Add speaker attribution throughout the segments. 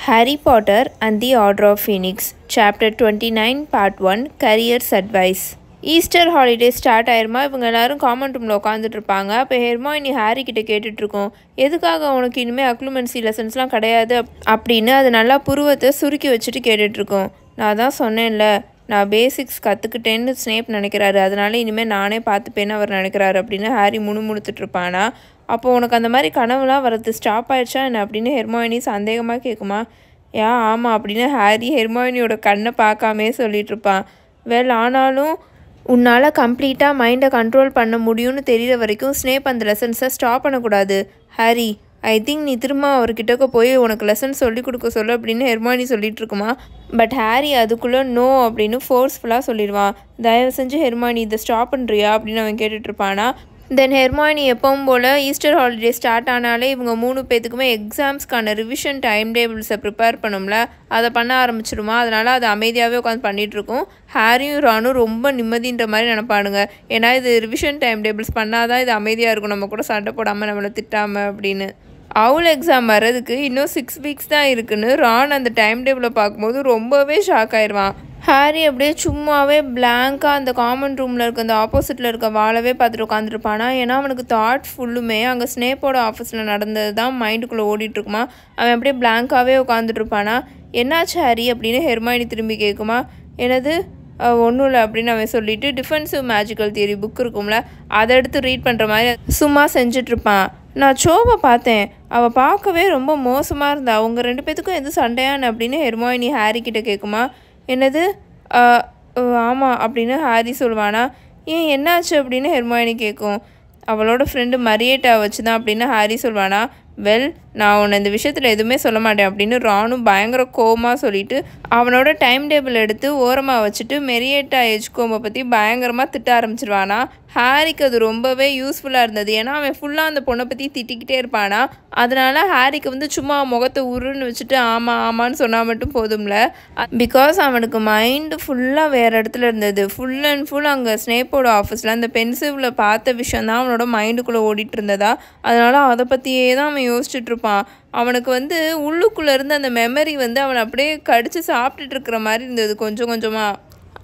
Speaker 1: Harry Potter and the Order of Phoenix, Chapter 29, Part 1, Careers Advice. Easter holiday start ஆயிருமா இவங்க எல்லாரும் common ரூமில் உட்காந்துட்டு இருப்பாங்க. அப்போ ஹெர்மாயினி ஹாரி கிட்ட கேட்டுட்ருக்கோம், எதுக்காக உனக்கு இனிமேல் அக்ளுமென்சி லெசன்ஸ்லாம் கிடையாது அப்படின்னு. அது நல்லா புருவத்தை சுருக்கி வச்சுட்டு கேட்டுட்ருக்கோம். நான் தான் சொன்னேன்ல, நான் பேசிக்ஸ் கற்றுக்கிட்டேன்னு ஸ்னேப் நினைக்கிறாரு, அதனால இனிமேல் நானே பார்த்துப்பேன்னு அவர் நினைக்கிறாரு அப்படின்னு ஹாரி முணுமுணுத்துட்ருப்பானா. அப்போ உனக்கு அந்த மாதிரி கனவுலாம் வரது ஸ்டாப் ஆயிடுச்சா என்ன அப்படின்னு ஹெர்மாயினி சந்தேகமாக கேட்குமா. ஆமாம் அப்படின்னு ஹாரி ஹெர்மாயினியோட கண்ணை பார்க்காமே சொல்லிகிட்ருப்பான். ஆனாலும் உன்னால் கம்ப்ளீட்டாக மைண்டை கண்ட்ரோல் பண்ண முடியும்னு தெரிகிற வரைக்கும் ஸ்னேப் அந்த லெசன்ஸை ஸ்டாப் பண்ணக்கூடாது ஹாரி. ஐ திங்க் நீ திரும்ப அவர்கிட்டக்க போய் உனக்கு லெசன்ஸ் சொல்லிக் கொடுக்க சொல்லு அப்படின்னு ஹெர்மாயினி சொல்லிட்டு இருக்குமா. பட் ஹாரி அதுக்குள்ளே நோ அப்படின்னு ஃபோர்ஸ்ஃபுல்லாக சொல்லிடுவான். தயவு செஞ்சு ஹெர்மாயினி இதை ஸ்டாப் பண்ணுறியா அப்படின்னு அவன் கேட்டுட்ருப்பானா. தென் ஹெர்மாயினி எப்பவும் போல் ஈஸ்டர் ஹாலிடே ஸ்டார்ட் ஆனாலே இவங்க 3 பேத்துக்குமே எக்ஸாம்ஸ்க்கான ரிவிஷன் டைம் டேபிள்ஸை ப்ரிப்பேர் பண்ணும்ல, அதை பண்ண ஆரம்பிச்சிடுமா. அதனால் அது அமைதியாகவே உட்காந்து பண்ணிகிட்ருக்கோம். ஹாரியும் ரானும் ரொம்ப நிம்மதின்ற மாதிரி நினப்பானுங்க. ஏன்னா இது ரிவிஷன் டைம் டேபிள்ஸ் பண்ணால் தான் இது அமைதியாக இருக்கும், நம்ம கூட சண்டை போடாமல் நம்மளை திட்டாமல் அப்படின்னு. அவுல் எக்ஸாம் வர்றதுக்கு இன்னும் 6 வீக்ஸ் தான் இருக்குன்னு ரான் அந்த டைம் டேபிளை பார்க்கும்போது ரொம்பவே ஷாக் ஆயிடுவான். ஹாரி அப்படியே சும்மாவே பிளாங்காக அந்த காமன் ரூமில் இருக்க அந்த ஆப்போசிட்டில் இருக்க வாழவே பார்த்துட்டு உட்காந்துருப்பானா. ஏன்னா அவனுக்கு தாட் ஃபுல்லுமே அங்கே ஸ்னேப்போட ஆஃபீஸில் நடந்தது தான் மைண்டுக்குள்ளே ஓடிட்டுருக்குமா. அவன் அப்படியே பிளாங்காகவே உட்காந்துட்ருப்பானா. என்னாச்சு ஹாரி அப்படின்னு ஹெர்மாயினி திரும்பி கேட்குமா. என்னது ஒன்றும் இல்லை அப்படின்னு அவன் சொல்லிவிட்டு டிஃபென்சிவ் மேஜிக்கல் தியரி புக் இருக்கும்ல, அதை எடுத்து ரீட் பண்ணுற மாதிரி சும்மா செஞ்சிட்ருப்பான். நான் ஷோவை பார்த்தேன், அவள் பார்க்கவே ரொம்ப மோசமாக இருந்தா, அவங்க 2 பேத்துக்கும் எது சண்டையான்னு அப்படின்னு ஹெர்மாயினி ஹாரி கிட்டே கேட்குமா. என்னது ஆமாம் அப்படின்னு ஹாரி சொல்லுவானா. என்னாச்சு அப்படின்னு ஹெர்மாயினி கேட்கும். அவளோட ஃப்ரெண்டு மரியேட்டா வச்சு தான் அப்படின்னு ஹாரி சொல்லுவானா. நான் உன்னை இந்த விஷயத்தில் எதுவுமே சொல்ல மாட்டேன் அப்படின்னு ரானும் பயங்கர கோவமாக சொல்லிவிட்டு அவனோட டைம் டேபிள் எடுத்து ஓரமாக வச்சுட்டு மெரியேட்டா எஜ்கோமை பற்றி பயங்கரமாக திட்ட ஆரம்பிச்சிருவானா. ஹாரிக்கு அது ரொம்பவே யூஸ்ஃபுல்லாக இருந்தது. ஏன்னா அவன் ஃபுல்லாக அந்த பொண்ணை பற்றி திட்டிக்கிட்டே இருப்பானா. அதனால் ஹாரிக்கு சும்மா முகத்தை உருன்னு வச்சுட்டு ஆமாம் ஆமான்னு சொன்னால் மட்டும் போதும்ல. பிகாஸ் அவனுக்கு மைண்டு ஃபுல்லாக வேறு இடத்துல இருந்தது. ஃபுல் அண்ட் ஃபுல் அங்கே ஸ்னேப்போட ஆஃபீஸில் அந்த பென்சிவில் பார்த்த விஷயம் தான் அவனோட மைண்டுக்குள்ளே ஓடிட்டு இருந்ததா. அதனால் அதை பற்றியே தான் அவன் யோசிச்சுட்டு இருப்பான். அவனுக்கு உள்ளுக்குள்ளே இருந்து அந்த மெமரி அவன் அப்படியே கடிச்சு சாப்பிட்டுட்டு இருக்கிற மாதிரி இருந்தது கொஞ்சம் கொஞ்சமாக.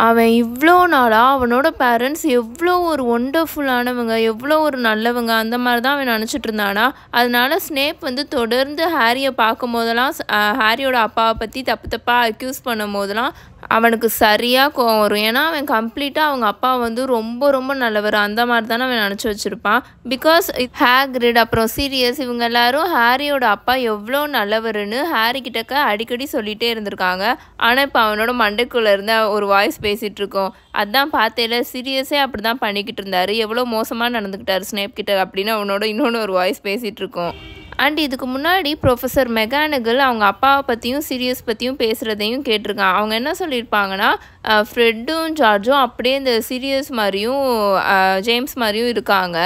Speaker 1: அவன் இவ்வளோ நாளாக அவனோட பேரண்ட்ஸ் எவ்வளோ ஒரு ஒண்டர்ஃபுல்லானவங்க, எவ்வளோ ஒரு நல்லவங்க, அந்த மாதிரி தான் அவன் நினச்சிட்டு இருந்தானா. அதனால ஸ்னேப் தொடர்ந்து ஹாரியை பார்க்கும் போதெல்லாம் ஹாரியோட அப்பாவை பற்றி தப்பாக அக்யூஸ் பண்ணும் போதெல்லாம் அவனுக்கு சரியாக கோவம் வரும். ஏன்னா அவன் கம்ப்ளீட்டாக அவங்க அப்பா ரொம்ப ரொம்ப நல்லவர், அந்த மாதிரி தானே அவன் நினச்சி வச்சுருப்பான். பிகாஸ் ஹேக்ரிட் அப்புறம் சீரியஸ் இவங்க எல்லாரும் ஹாரியோட அப்பா எவ்வளோ நல்லவருன்னு ஹாரி கிட்டக்க அடிக்கடி சொல்லிகிட்டே இருந்திருக்காங்க. ஆனால் இப்போ அவனோட மண்டைக்குள்ளே இருந்த ஒரு வாய்ஸ் பேசிகிட்ருக்கோம். அதான் பார்த்தேல, சீரியஸே அப்படி தான் பண்ணிக்கிட்டு இருந்தார், எவ்வளோ மோசமாக நடந்துக்கிட்டார் ஸ்னேப் கிட்ட அப்படின்னு அவனோட இன்னொன்று ஒரு வாய்ஸ் பேசிகிட்ருக்கோம். அண்ட் இதுக்கு முன்னாடி ப்ரொஃபஸர் மெகானகல் அவங்க அப்பாவை பற்றியும் சீரியஸ் பற்றியும் பேசுகிறதையும் கேட்டிருக்கான். அவங்க என்ன சொல்லியிருப்பாங்கன்னா, ஃப்ரெட்டும் ஜார்ஜும் அப்படியே இந்த சீரியஸ் மாதிரியும் ஜேம்ஸ் மாதிரியும் இருக்காங்க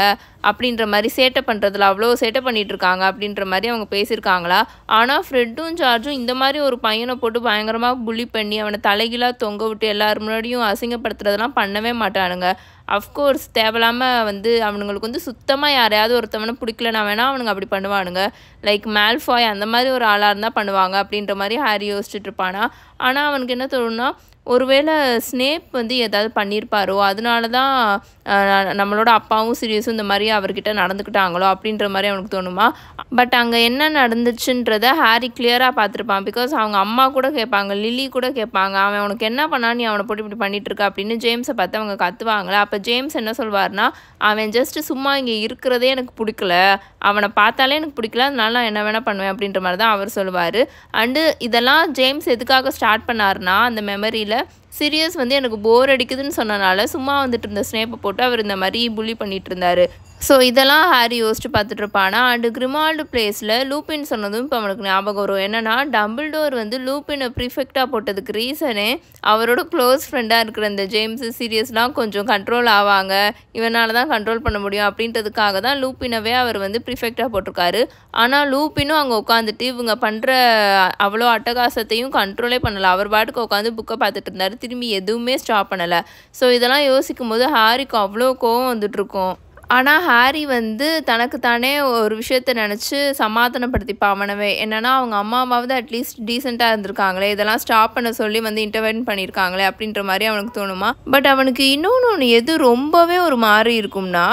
Speaker 1: அப்படின்ற மாதிரி, சேட்டை பண்ணுறதுல அவ்வளோ சேட்டை பண்ணிகிட்ருக்காங்க அப்படின்ற மாதிரி அவங்க பேசியிருக்காங்களா. ஆனால் ஃப்ரெட்டும் ஜார்ஜும் இந்த மாதிரி ஒரு பையனை போட்டு பயங்கரமாக புள்ளி பண்ணி அவனை தலைகீழாக தொங்க விட்டு எல்லாரும் முன்னாடியும் அசிங்கப்படுத்துறதெல்லாம் பண்ணவே மாட்டானுங்க. அஃப்கோர்ஸ் தேவையில்லாமல் அவனுங்களுக்கு சுத்தமாக யாரையாவது ஒருத்தவனை பிடிக்கலனா வேணால் அவனுங்க அப்படி பண்ணுவானுங்க. லைக் மேல்ஃபாய் அந்த மாதிரி ஒரு ஆளாக இருந்தால் பண்ணுவாங்க அப்படின்ற மாதிரி ஹாரி யோசிச்சுட்டு இருப்பானா. ஆனால் அவனுக்கு என்ன தோணுன்னா, ஒருவேளை ஸ்னேப் ஏதாவது பண்ணியிருப்பாரோ, அதனால தான் நம்மளோட அப்பாவும் சீரியஸும் இந்த மாதிரி அவர்கிட்ட நடந்துக்கிட்டாங்களோ அப்படின்ற மாதிரி அவனுக்கு தோணுமா. பட் அங்கே என்ன நடந்துச்சுன்றதை ஹாரி கிளியராக பார்த்துருப்பான். பிகாஸ் அவங்க அம்மா கூட கேட்பாங்க, லில்லி கூட கேட்பாங்க, அவன் உனக்கு என்ன பண்ணான்னு நீ அவனை போட்டு இப்படி பண்ணிட்டு இருக்க அப்படின்னு ஜேம்ஸை பார்த்து அவங்க கத்துவாங்களே. அப்போ ஜேம்ஸ் என்ன சொல்வார்னா, அவன் ஜஸ்ட்டு சும்மா இங்கே இருக்கிறதே எனக்கு பிடிக்கல, அவனை பார்த்தாலே எனக்கு பிடிக்கல, அதனால நான் என்ன வேணால் பண்ணுவேன் அப்படின்ற மாதிரி தான் அவர் சொல்லுவார். அண்டு இதெல்லாம் ஜேம்ஸ் எதுக்காக ஸ்டார்ட் பண்ணார்னா, அந்த மெமரியில் சீரியஸ் எனக்கு போர் அடிக்குதுன்னு சொன்னனால சும்மா இருந்த ஸ்னேப்பை போட்டு அவர் இந்த மாதிரி புள்ளி பண்ணிட்டு இருந்தார். ஸோ இதெல்லாம் ஹாரி யோசிச்சு பார்த்துட்டு இருப்பானா. அண்டு கிரிமால்டு பிளேஸில் லூப்பின் சொன்னதும் இப்போ அவனுக்கு ஞாபகம் வரும். என்னென்னா, டம்பிள்டோர் ப்ரீஃபெக்டாக போட்டதுக்கு ரீசனே அவரோட க்ளோஸ் ஃப்ரெண்டாக இருக்கிற இந்த ஜேம்ஸ் சீரியஸ்லாம் கொஞ்சம் கண்ட்ரோல் ஆவாங்க, இவனால தான் கண்ட்ரோல் பண்ண முடியும் அப்படின்றதுக்காக தான் லூப்பினவே அவர் ப்ரீஃபெக்டாக போட்டிருக்காரு. ஆனால் லூப்பினும் அங்கே உட்காந்துட்டு இவங்க பண்ணுற அவ்வளோ அட்டகாசத்தையும் கண்ட்ரோலே பண்ணலை. அவர் பாட்டுக்கு உட்காந்து புக்கை பார்த்துட்டு இருந்தார், திரும்பி எதுவுமே ஸ்டாப் பண்ணலை. ஸோ இதெல்லாம் யோசிக்கும் போது ஹாரிக்கு அவ்வளோ கோவம் வந்துட்டுருக்கும். ஆனால் ஹாரி வந்து தனக்கு தானே ஒரு விஷயத்த நினச்சி சமாதானப்படுத்திப்பான் அவனவே. என்னென்னா அவங்க அம்மாவாவது அட்லீஸ்ட் டீசெண்டாக இருந்திருக்காங்களே, இதெல்லாம் ஸ்டாப் பண்ண சொல்லி வந்து இன்டர்வென் பண்ணியிருக்காங்களே அப்படின்ற மாதிரி அவனுக்கு தோணுமா. பட் அவனுக்கு இன்னொன்று எது ரொம்பவே ஒரு மாதிரி இருக்கும்னா,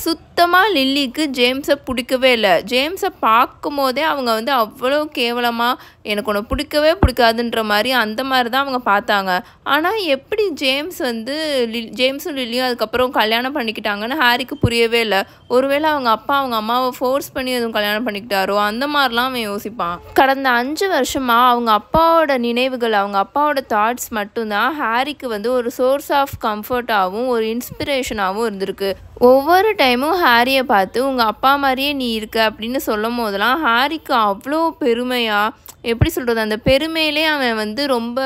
Speaker 1: சுத்தமாக லில்லிக்கு ஜேம்ஸை பிடிக்கவே இல்லை. ஜேம்ஸை பார்க்கும் போதே அவங்க வந்து அவ்வளோ கேவலமாக எனக்கு ஒன்று பிடிக்கவே பிடிக்காதுன்ற மாதிரி அந்த மாதிரி தான் அவங்க பார்த்தாங்க. ஆனால் எப்படி ஜேம்ஸ் வந்து ஜேம்ஸும் லில்லியும் அதுக்கப்புறம் கல்யாணம் பண்ணிக்கிட்டாங்கன்னு ஹாரிக்கு புரியவே இல்லை. ஒருவேளை அவங்க அப்பா அவங்க அம்மாவை ஃபோர்ஸ் பண்ணி எதுவும் கல்யாணம் பண்ணிக்கிட்டாரோ அந்த மாதிரிலாம் அவன் யோசிப்பான். கடந்த 5 வருஷமாக அவங்க அப்பாவோட நினைவுகள், அவங்க அப்பாவோட தாட்ஸ் மட்டும்தான் ஹாரிக்கு வந்து ஒரு சோர்ஸ் ஆஃப் கம்ஃபர்ட்டாகவும் ஒரு இன்ஸ்பிரேஷனாகவும் இருந்திருக்கு. ஒவ்வொரு டைமும் ஹாரியை பார்த்து உங்கள் அப்பா மாதிரியே நீ இருக்க அப்படின்னு சொல்லும் போதெல்லாம் ஹாரிக்கு அவ்வளோ பெருமையாக, எப்படி சொல்கிறது, அந்த பெருமையிலே அவன் வந்து ரொம்ப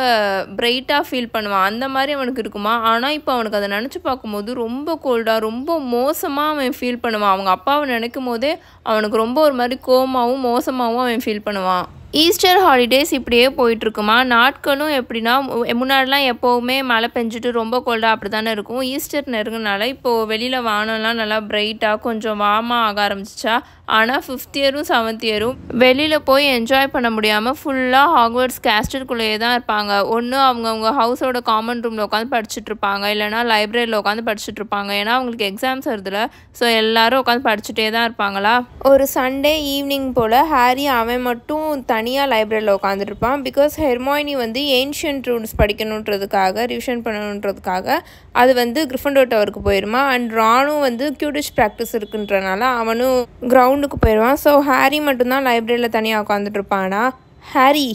Speaker 1: பிரைட்டாக ஃபீல் பண்ணுவான். அந்த மாதிரி அவனுக்கு இருக்குமா. ஆனால் இப்போ அவனுக்கு அதை நினச்சி பார்க்கும்போது ரொம்ப கோல்டாக ரொம்ப மோசமாக அவன் ஃபீல் பண்ணுவான். அவங்க அப்பாவை நினைக்கும் போதே அவனுக்கு ரொம்ப ஒரு மாதிரி கோவமாகவும் மோசமாகவும் அவன் ஃபீல் பண்ணுவான். ஈஸ்டர் ஹாலிடேஸ் இப்படியே போயிட்டுருக்குமா. நாட்களும் எப்படின்னா, முன்னாடிலாம் எப்போவுமே மழை பெஞ்சிட்டு ரொம்ப கோல்டாக அப்படி தானே இருக்கும். ஈஸ்டர் நெருங்கினால இப்போது வெளியில் வானம்லாம் நல்லா பிரைட்டாக கொஞ்சம் வார்மாக ஆக ஆரம்பிச்சிச்சா. ஆனால் 5th இயரும் 7th இயரும் வெளியில் போய் என்ஜாய் பண்ண முடியாமல் ஃபுல்லாக ஹாக்வர்ட்ஸ் கேஸ்டருக்குள்ளேயே தான் இருப்பாங்க. ஒன்று அவங்க ஹவுஸோட காமன் ரூமில் உட்காந்து படிச்சுட்ருப்பாங்க, இல்லைனா லைப்ரரியில் உட்காந்து படிச்சுட்ருப்பாங்க. ஏன்னா அவங்களுக்கு எக்ஸாம்ஸ் வருதுல, ஸோ எல்லோரும் உட்காந்து படிச்சுட்டே தான் இருப்பாங்களா. ஒரு சண்டே ஈவினிங் போல் ஹாரி அவன் மட்டும் தனியாக லைப்ரரியில் உட்காந்துருப்பான். பிகாஸ் ஹெர்மாயினி வந்து ஏன்ஷியன்ட் ரூல்ஸ் படிக்கணுன்றதுக்காக, ரிவிஷன் பண்ணணுன்றதுக்காக அது வந்து கிரிஃபண்டோர் டவருக்கு போயிடுமா. அண்ட் ரானும் வந்து க்யூடிஷ் ப்ராக்டிஸ் இருக்குன்றனால அவனும் கிரவுண்டுக்கு போயிடுவான். ஸோ ஹாரி மட்டும்தான் லைப்ரரியில் தனியாக உட்காந்துட்ருப்பானா. ஹாரி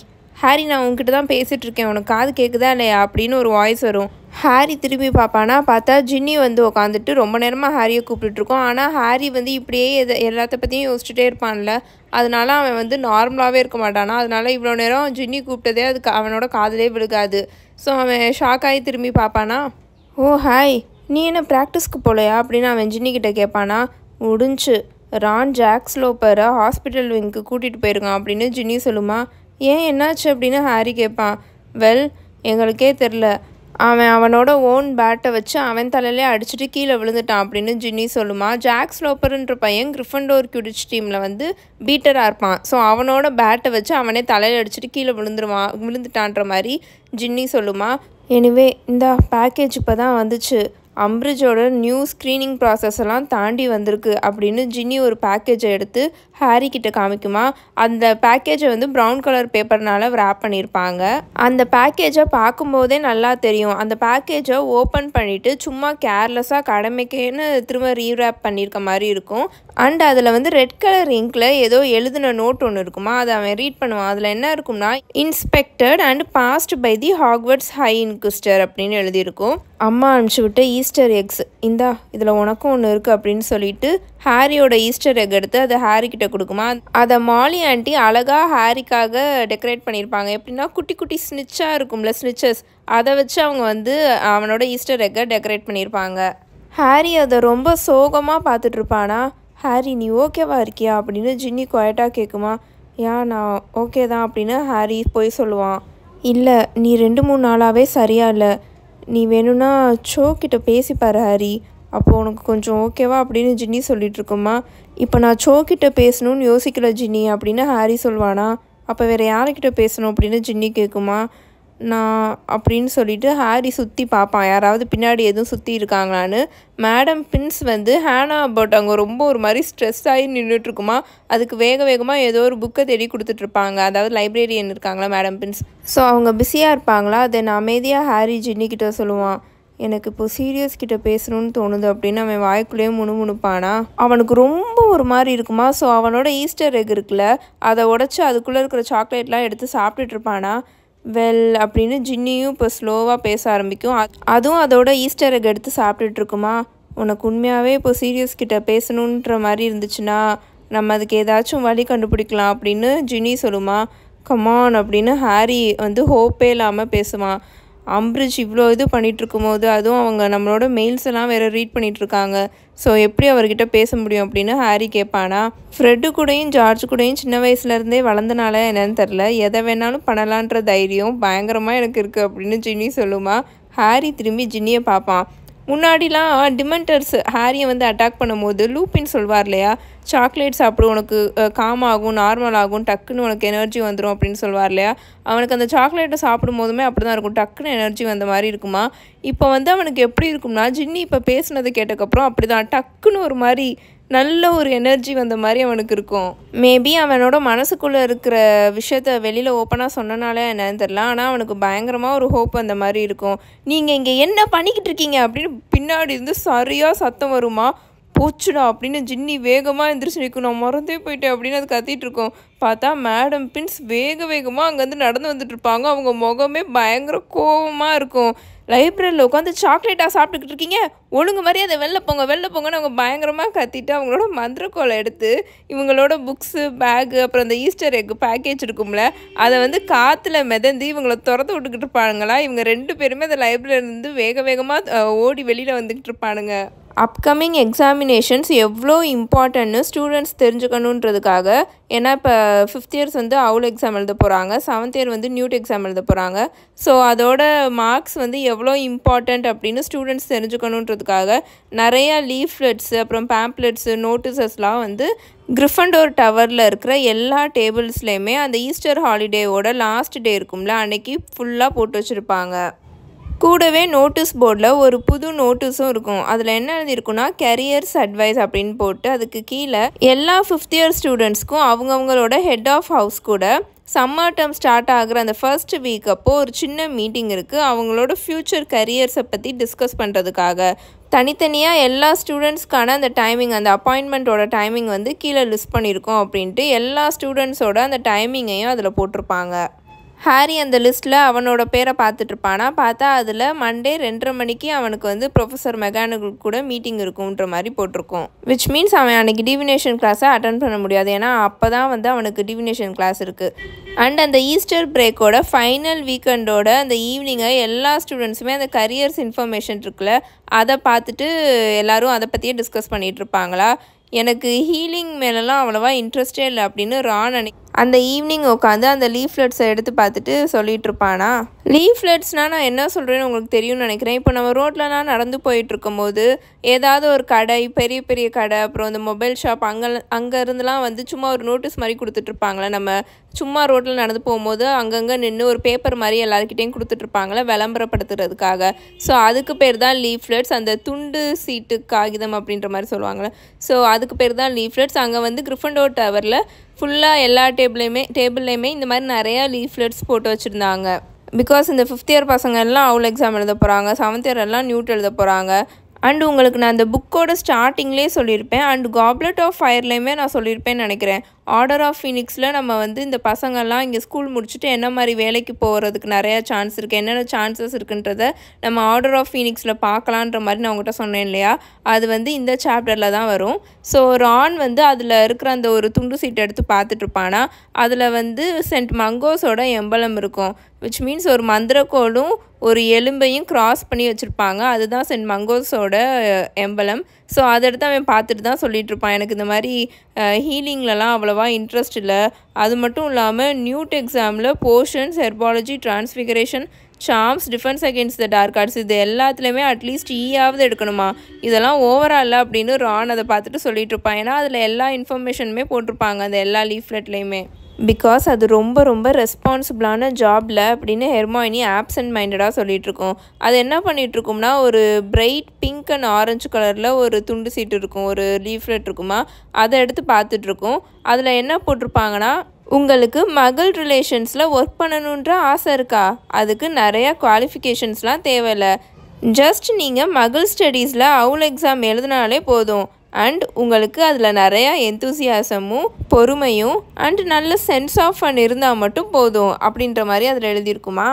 Speaker 1: நான் உங்ககிட்ட தான் பேசிகிட்ருக்கேன், உனக்கு காது கேட்குதா இல்லையா அப்படின்னு ஒரு வாய்ஸ் வரும். ஹாரி திரும்பி பார்ப்பானா. பார்த்தா ஜின்னி வந்து உட்காந்துட்டு ரொம்ப நேரமாக ஹாரியை கூப்பிட்டுருக்கோம். ஆனால் ஹாரி வந்து இப்படியே எல்லாத்த பற்றியும் யோசிச்சுட்டே இருப்பான்ல, அதனால அவன் வந்து நார்மலாகவே இருக்க மாட்டானா. அதனால இவ்வளோ நேரம் ஜின்னி கூப்பிட்டதே அதுக்கு அவனோட காதிலே விழுகாது. ஸோ அவன் ஷாக்காகி திரும்பி பார்ப்பானா. ஓ ஹாய், நீ என்ன ப்ராக்டிஸ்க்கு போகலையா அப்படின்னு அவன் ஜின்னிக்கிட்ட கேட்பானா. முடிஞ்சு ரான் ஜாக் ஸ்லோப்பரை ஹாஸ்பிட்டல் விங்க்கு கூட்டிகிட்டு போயிருக்கான் அப்படின்னு ஜின்னி சொல்லுமா. ஏன் என்னாச்சு அப்படின்னு ஹாரி கேட்பான். வெல், எங்களுக்கே தெரில, அவனோட ஓன் பேட்டை வச்சு அவன் தலையிலே அடிச்சுட்டு கீழே விழுந்துட்டான் அப்படின்னு ஜின்னி சொல்லுமா. ஜாக் ஸ்லோப்பர்ன்ற பையன் கிரிஃபண்டோர் க்யூடிச் டீமில் வந்து பீட்டராக இருப்பான். ஸோ அவனோட பேட்டை வச்சு அவனே தலையில் அடிச்சுட்டு கீழே விழுந்துட்டான்ற மாதிரி ஜின்னி சொல்லுமா. எனிவே இந்த பேக்கேஜ் இப்போ தான் வந்துச்சு, அம்பிரிட்ஜோட நியூ ஸ்க்ரீனிங் ப்ராசஸ் எல்லாம் தாண்டி வந்திருக்கு அப்படின்னு ஜின்னி ஒரு பேக்கேஜை எடுத்து ஹாரி கிட்ட காமிக்குமா. அந்த பேக்கேஜை வந்து ப்ரௌன் கலர் பேப்பர்னால் ரேப் பண்ணியிருப்பாங்க. அந்த பேக்கேஜை பார்க்கும்போதே நல்லா தெரியும். அந்த பேக்கேஜை ஓப்பன் பண்ணிவிட்டு சும்மா கேர்லெஸ்ஸாக கடமைக்கேன்னு திரும்ப ரீரேப் பண்ணியிருக்க மாதிரி இருக்கும். அண்ட் அதில் வந்து ரெட் கலர் இங்கில் ஏதோ எழுதின நோட் ஒன்று இருக்குமா. அதை அவன் ரீட் பண்ணுவான். அதில் என்ன இருக்கும்னா, inspected and passed by the Hogwarts high inquisitor அப்படின்னு எழுதியிருக்கும். அம்மா அனுப்பிச்சி விட்ட ஈஸ்டர் எக்ஸ், இந்தா இதில் உனக்கும் ஒன்று இருக்குது அப்படின்னு சொல்லிட்டு ஹாரியோட ஈஸ்டர் எக் எடுத்து அதை ஹாரிக்கிட்ட கொடுக்குமா. அதை மாலி ஆண்டி அழகாக ஹாரிக்காக டெக்கரேட் பண்ணியிருப்பாங்க. எப்படின்னா குட்டி குட்டி ஸ்னிச்சாக இருக்கும்ல, ஸ்னிச்சஸ், அதை வச்சு அவங்க வந்து அவனோட ஈஸ்டர் எக்கை டெக்கரேட் பண்ணியிருப்பாங்க. ஹாரி அதை ரொம்ப சோகமாக பார்த்துட்ருப்பானா. ஹாரி நீ ஓகேவா இருக்கியா அப்படின்னு ஜின்னி குவைட்டாக கேட்குமா. நான் ஓகே தான் அப்படின்னு ஹாரி போய் சொல்லுவான். இல்லை, நீ 2-3 நாளாகவே சரியா இல்லை, நீ வேணும்னா சோக்கிட்ட பேசிப்பாரு ஹாரி, அப்போது உனக்கு கொஞ்சம் ஓகேவா அப்படின்னு ஜின்னி சொல்லிகிட்ருக்குமா. இப்போ நான் சோக்கிட்ட பேசணும்னு யோசிக்கல ஜின்னி அப்படின்னு ஹாரி சொல்வானா. அப்போ வேறு யார்கிட்ட பேசணும் அப்படின்னு ஜின்னி கேட்குமா. நான் அப்படின்னு சொல்லிட்டு ஹாரி சுற்றி பார்ப்பான், யாராவது பின்னாடி எதுவும் சுற்றி இருக்காங்களான்னு. மேடம் பின்ஸ் வந்து ஹேனா அபவுட் அங்கே ரொம்ப ஒரு மாதிரி ஸ்ட்ரெஸ் ஆகி நின்றுட்டுருக்குமா. அதுக்கு வேகமாக ஏதோ ஒரு புக்கை தேடி கொடுத்துட்ருப்பாங்க. அதாவது லைப்ரரியன் இருக்காங்களா மேடம் பின்ஸ், ஸோ அவங்க பிஸியாக இருப்பாங்களா. தென் அமைதியாக ஹாரி ஜின்னிக்கிட்ட சொல்லுவான், எனக்கு இப்போ சீரியஸ் கிட்ட பேசணும்னு தோணுது அப்படின்னு அவன் வாய்க்குள்ளேயே முணுமுணுப்பானா. அவனுக்கு ரொம்ப ஒரு மாதிரி இருக்குமா. ஸோ அவனோட ஈஸ்டர் எக் இருக்குல்ல, அதை உடச்சி அதுக்குள்ளே இருக்கிற சாக்லேட்லாம் எடுத்து சாப்பிட்டுட்ருப்பானா. வெல் அப்படின்னு ஜின்னியும் இப்போ ஸ்லோவாக பேச ஆரம்பிக்கும். அதுவும் அதோட ஈஸ்டர் எக் எடுத்து சாப்பிட்டுட்ருக்குமா. உனக்கு உண்மையாகவே இப்போ சீரியஸ் கிட்ட பேசணுன்ற மாதிரி இருந்துச்சுன்னா நம்ம அதுக்கு ஏதாச்சும் வழி கண்டுபிடிக்கலாம் அப்படின்னு ஜின்னி சொல்லுமா. கமான் அப்படின்னு ஹாரி வந்து ஹோப்பே இல்லாமல் பேசுவான். அம்பிரிட்ஜ் இவ்வளோ இது பண்ணிகிட்ருக்கும் போது, அதுவும் அவங்க நம்மளோட மெயில்ஸ் எல்லாம் வேறு ரீட் பண்ணிகிட்ருக்காங்க, ஸோ எப்படி அவர்கிட்ட பேச முடியும் அப்படின்னு ஹாரி கேட்பானா. ஃப்ரெட்டு கூடயும் ஜார்ஜ் கூடயும் சின்ன வயசுலேருந்தே வளர்ந்தனால என்னன்னு தெரில, எதை வேணாலும் பண்ணலான்ற தைரியம் பயங்கரமாக எனக்கு இருக்குது அப்படின்னு ஜின்னி சொல்லுமா. ஹாரி திரும்பி ஜின்னியை பார்ப்பான். முன்னாடிலாம் டிமெண்டர்ஸ் ஹாரியை வந்து அட்டாக் பண்ணும்போது லூப்பின் சொல்வார் இல்லையா, சாக்லேட் சாப்பிடு உனக்கு காம் ஆகும், நார்மல் ஆகும், டக்குன்னு உனக்கு எனர்ஜி வந்துடும் அப்படின்னு சொல்வார் இல்லையா. அவனுக்கு அந்த சாக்லேட்டை சாப்பிடும் போதுமே அப்படி தான் இருக்கும், டக்குன்னு எனர்ஜி வந்த மாதிரி இருக்குமா. இப்போ வந்து அவனுக்கு எப்படி இருக்கும்னா, ஜின்னி இப்போ பேசுனதை கேட்டக்கப்புறம் அப்படி தான் டக்குன்னு ஒரு மாதிரி நல்ல ஒரு எனர்ஜி வந்த மாதிரி அவனுக்கு இருக்கும். மேபி அவனோட மனசுக்குள்ளே இருக்கிற விஷயத்த வெளியில் ஓப்பனாக சொன்னனால என்னன்னு தெரில, ஆனால் அவனுக்கு பயங்கரமாக ஒரு ஹோப் அந்த மாதிரி இருக்கும். நீங்கள் இங்கே என்ன பண்ணிக்கிட்டு இருக்கீங்க அப்படின்னு பின்னாடி இருந்து சரியாக சத்தம் வருமா. போச்சுடா அப்படின்னு ஜின்னி வேகமாக எந்திரிச்சு நிற்கும். நான் மறந்தே போயிட்டேன் அப்படின்னு அது கத்திட்டு இருக்கோம். பார்த்தா மேடம் பின்ஸ் வேகமாக அங்கேருந்து நடந்து வந்துட்டு இருப்பாங்க. அவங்க முகமே பயங்கர கோபமாக இருக்கும். லைப்ரரியில் உட்காந்து சாக்லேட்டாக சாப்பிட்டுக்கிட்டு இருக்கீங்க, ஒழுங்கு மாதிரி அதை வெளில போங்கன்னு அவங்க பயங்கரமாக கத்திட்டு அவங்களோட மந்திரக்கோலை எடுத்து இவங்களோட புக்ஸு பேகு அப்புறம் அந்த ஈஸ்டர் எக் பேக்கேஜ் இருக்கும்ல அதை வந்து காற்றுல மிதந்து இவங்களை துரத்து விட்டுக்கிட்டு இருப்பானுங்களா. இவங்க 2 பேருமே அந்த லைப்ரரியிலேருந்து வேகமாக ஓடி வெளியில் வந்துக்கிட்டு இருப்பானுங்க. அப்கமிங் எக்ஸாமினேஷன்ஸ் எவ்வளோ இம்பார்ட்டன்ட்னு ஸ்டூடெண்ட்ஸ் தெரிஞ்சுக்கணுன்றதுக்காக, ஏன்னா இப்போ 5th இயர்ஸ் வந்து அவுல் எக்ஸாம் எழுத போகிறாங்க, 7th இயர் வந்து நியூட் எக்ஸாம் எழுத போகிறாங்க. ஸோ அதோட மார்க்ஸ் வந்து எவ்வளோ இம்பார்ட்டண்ட் அப்படின்னு ஸ்டூடெண்ட்ஸ் தெரிஞ்சுக்கணுன்றதுக்காக நிறையா லீஃப்லெட்ஸு அப்புறம் பேம்ப்ளெட்ஸு நோட்டீசஸ்லாம் வந்து கிரிஃபண்டோர் டவரில் இருக்கிற எல்லா டேபிள்ஸ்லேயுமே அந்த ஈஸ்டர் ஹாலிடேவோட லாஸ்ட் டே இருக்கும்ல அன்றைக்கி ஃபுல்லாக போட்டு வச்சுருப்பாங்க. கூடவே நோட்டீஸ் போர்டில் ஒரு புது நோட்டீஸும் இருக்கும். அதில் என்ன எழுதியிருக்குன்னா கரியர்ஸ் அட்வைஸ் அப்படின்னு போட்டு அதுக்கு கீழே எல்லா 5th இயர் ஸ்டூடெண்ட்ஸ்க்கும் அவங்கவுங்களோட ஹெட் ஆஃப் ஹவுஸ் கூட சம்மர் டேர்ம் ஸ்டார்ட் ஆகிற அந்த ஃபர்ஸ்ட் வீக் அப்போ ஒரு சின்ன மீட்டிங் இருக்குது. அவங்களோட ஃப்யூச்சர் கரியர்ஸை பற்றி டிஸ்கஸ் பண்ணுறதுக்காக தனித்தனியாக எல்லா ஸ்டூடெண்ட்ஸ்க்கான அந்த டைமிங், அந்த அப்பாயின்மெண்ட்டோட டைமிங் வந்து கீழே லிஸ்ட் பண்ணியிருக்கோம் அப்படின்ட்டு எல்லா ஸ்டூடெண்ட்ஸோட அந்த டைமிங்கையும் அதில் போட்டிருப்பாங்க. ஹாரி அந்த லிஸ்ட்டில் அவனோட பேரை பார்த்துட்ருப்பானா. பார்த்தா அதில் மண்டே 2:30 மணிக்கு அவனுக்கு வந்து ப்ரொஃபஸர் மெகானிகல் கூட மீட்டிங் இருக்குன்ற மாதிரி போட்டிருக்கோம். விச் மீன்ஸ் அவன் அன்றைக்கி டிவினேஷன் கிளாஸை அட்டன் பண்ண முடியாது, ஏன்னா அப்போ தான் வந்து அவனுக்கு டிவினேஷன் கிளாஸ் இருக்குது. அண்ட் அந்த ஈஸ்டர் பிரேக்கோட ஃபைனல் வீக்கெண்டோட அந்த ஈவினிங்கை எல்லா ஸ்டூடெண்ட்ஸுமே அந்த கரியர்ஸ் இன்ஃபர்மேஷன் இருக்குல்ல அதை பார்த்துட்டு எல்லோரும் அதை பற்றியே டிஸ்கஸ் பண்ணிகிட்டு இருப்பாங்களா. எனக்கு ஹீலிங் மேலெலாம் அவ்வளோவா இன்ட்ரெஸ்டே இல்லை அப்படின்னு ரான் அந்த ஈவினிங் உட்காந்து அந்த லீஃப்லெட்ஸை எடுத்து பார்த்துட்டு சொல்லிகிட்டு இருப்பானா. லீஃப்லெட்ஸ்னால் நான் என்ன சொல்கிறேன்னு உங்களுக்கு தெரியும்னு நினைக்கிறேன். இப்போ நம்ம ரோட்லலாம் நடந்து போயிட்டுருக்கும் போது ஏதாவது ஒரு கடை, பெரிய பெரிய கடை, அப்புறம் இந்த மொபைல் ஷாப் அங்கே இருந்துலாம் வந்து சும்மா ஒரு நோட்டீஸ் மாதிரி கொடுத்துட்ருப்பாங்களே. நம்ம சும்மா ரோட்டில் நடந்து போகும்போது அங்கங்கே நின்று ஒரு பேப்பர் மாதிரி எல்லாருக்கிட்டையும் கொடுத்துட்ருப்பாங்களே விளம்பரப்படுத்துறதுக்காக. ஸோ அதுக்கு பேர் தான் லீஃப்லெட்ஸ். அந்த துண்டு சீட்டு காகிதம் அப்படின்ற மாதிரி சொல்லுவாங்களே, ஸோ அதுக்கு பேர் தான் லீஃப்லெட்ஸ். அங்கே வந்து கிரிஃபண்டோர் டவரில் ஃபுல்லாக எல்லா டேபிள்லேயுமே இந்த மாதிரி நிறையா லீஃப்லெட்ஸ் போட்டு வச்சுருந்தாங்க. பிகாஸ் இந்த 5th இயர் பசங்க எல்லாம் அவுல் எக்ஸாம் எழுத போகிறாங்க, 7th இயர் எல்லாம் நியூட் எழுத போகிறாங்க. அண்ட் உங்களுக்கு நான் அந்த புக்கோட ஸ்டார்டிங்லேயே சொல்லியிருப்பேன், அண்ட் காப்லெட் ஆஃப் ஃபயர்லேயுமே நான் சொல்லியிருப்பேன்னு நினைக்கிறேன். ஆர்டர் ஆஃப் ஃபீனிக்ஸில் நம்ம வந்து இந்த பசங்கள்லாம் இங்கே ஸ்கூல் முடிச்சுட்டு என்ன மாதிரி வேலைக்கு போகிறதுக்கு நிறையா சான்ஸ் இருக்குது, என்னென்ன சான்சஸ் இருக்குன்றத நம்ம ஆர்டர் ஆஃப் ஃபீனிக்ஸில் பார்க்கலான்ற மாதிரி நான் உங்கள்கிட்ட சொன்னேன் இல்லையா. அது வந்து இந்த சாப்டரில் தான் வரும். ஸோ ரான் வந்து அதில் இருக்கிற அந்த ஒரு துண்டு சீட்டை எடுத்து பார்த்துட்ருப்பானா. அதில் வந்து சென்ட் மங்கோஸோட எம்பலம் இருக்கும். விச் மீன்ஸ் ஒரு மந்திரக்கோளும் ஒரு எலும்பையும் கிராஸ் பண்ணி வச்சுருப்பாங்க. அதுதான் சென்ட் மங்கோஸோட எம்பலம். ஸோ அதை எடுத்து அவன் பார்த்துட்டு தான் சொல்லிகிட்டு இருப்பான், எனக்கு இந்த மாதிரி ஹீலிங்லலாம் அவ்வளோவா இன்ட்ரெஸ்ட் இல்லை. அது மட்டும் இல்லாமல் நியூட் எக்ஸாமில் potions, herbology, transfiguration, charms, defence against the dark arts இது எல்லாத்துலேயுமே அட்லீஸ்ட் ஈயாவது எடுக்கணுமா, இதெல்லாம் ஓவரால் அப்படின்னு ரான் அதை பார்த்துட்டு சொல்லிட்டு இருப்பான். ஏன்னா அதில் எல்லா இன்ஃபர்மேஷனுமே போட்டிருப்பாங்க அந்த எல்லா லீஃப்லெட்லேயுமே. பிகாஸ் அது ரொம்ப ரொம்ப ரெஸ்பான்சிபிளான ஜாபில் அப்படின்னு ஹெர்மாயினி ஆப்சண்ட் மைண்டடாக சொல்லிகிட்ருக்கோம். அது என்ன பண்ணிகிட்ருக்கோம்னா, ஒரு பிரைட் பிங்க் அண்ட் ஆரஞ்சு கலரில் ஒரு துண்டு சீட்டு இருக்கும், ஒரு லீஃப்லெட் இருக்குமா, அதை எடுத்து பார்த்துட்ருக்கோம். அதில் என்ன போட்டிருப்பாங்கன்னா, உங்களுக்கு மகள் ரிலேஷன்ஸில் ஒர்க் பண்ணணுன்ற ஆசை இருக்கா, அதுக்கு நிறையா குவாலிஃபிகேஷன்ஸ்லாம் தேவையில்லை, ஜஸ்ட் நீங்கள் மகள் ஸ்டடீஸில் அவுல் எக்ஸாம் எழுதினாலே போதும், அண்ட் உங்களுக்கு அதில் நிறையா எந்தூசியாசமும் பொறுமையும் அண்ட் நல்ல சென்ஸ் ஆஃப் ஃபன் இருந்தால் மட்டும் போதும் அப்படின்ற மாதிரி அதில் எழுதியிருக்குமா.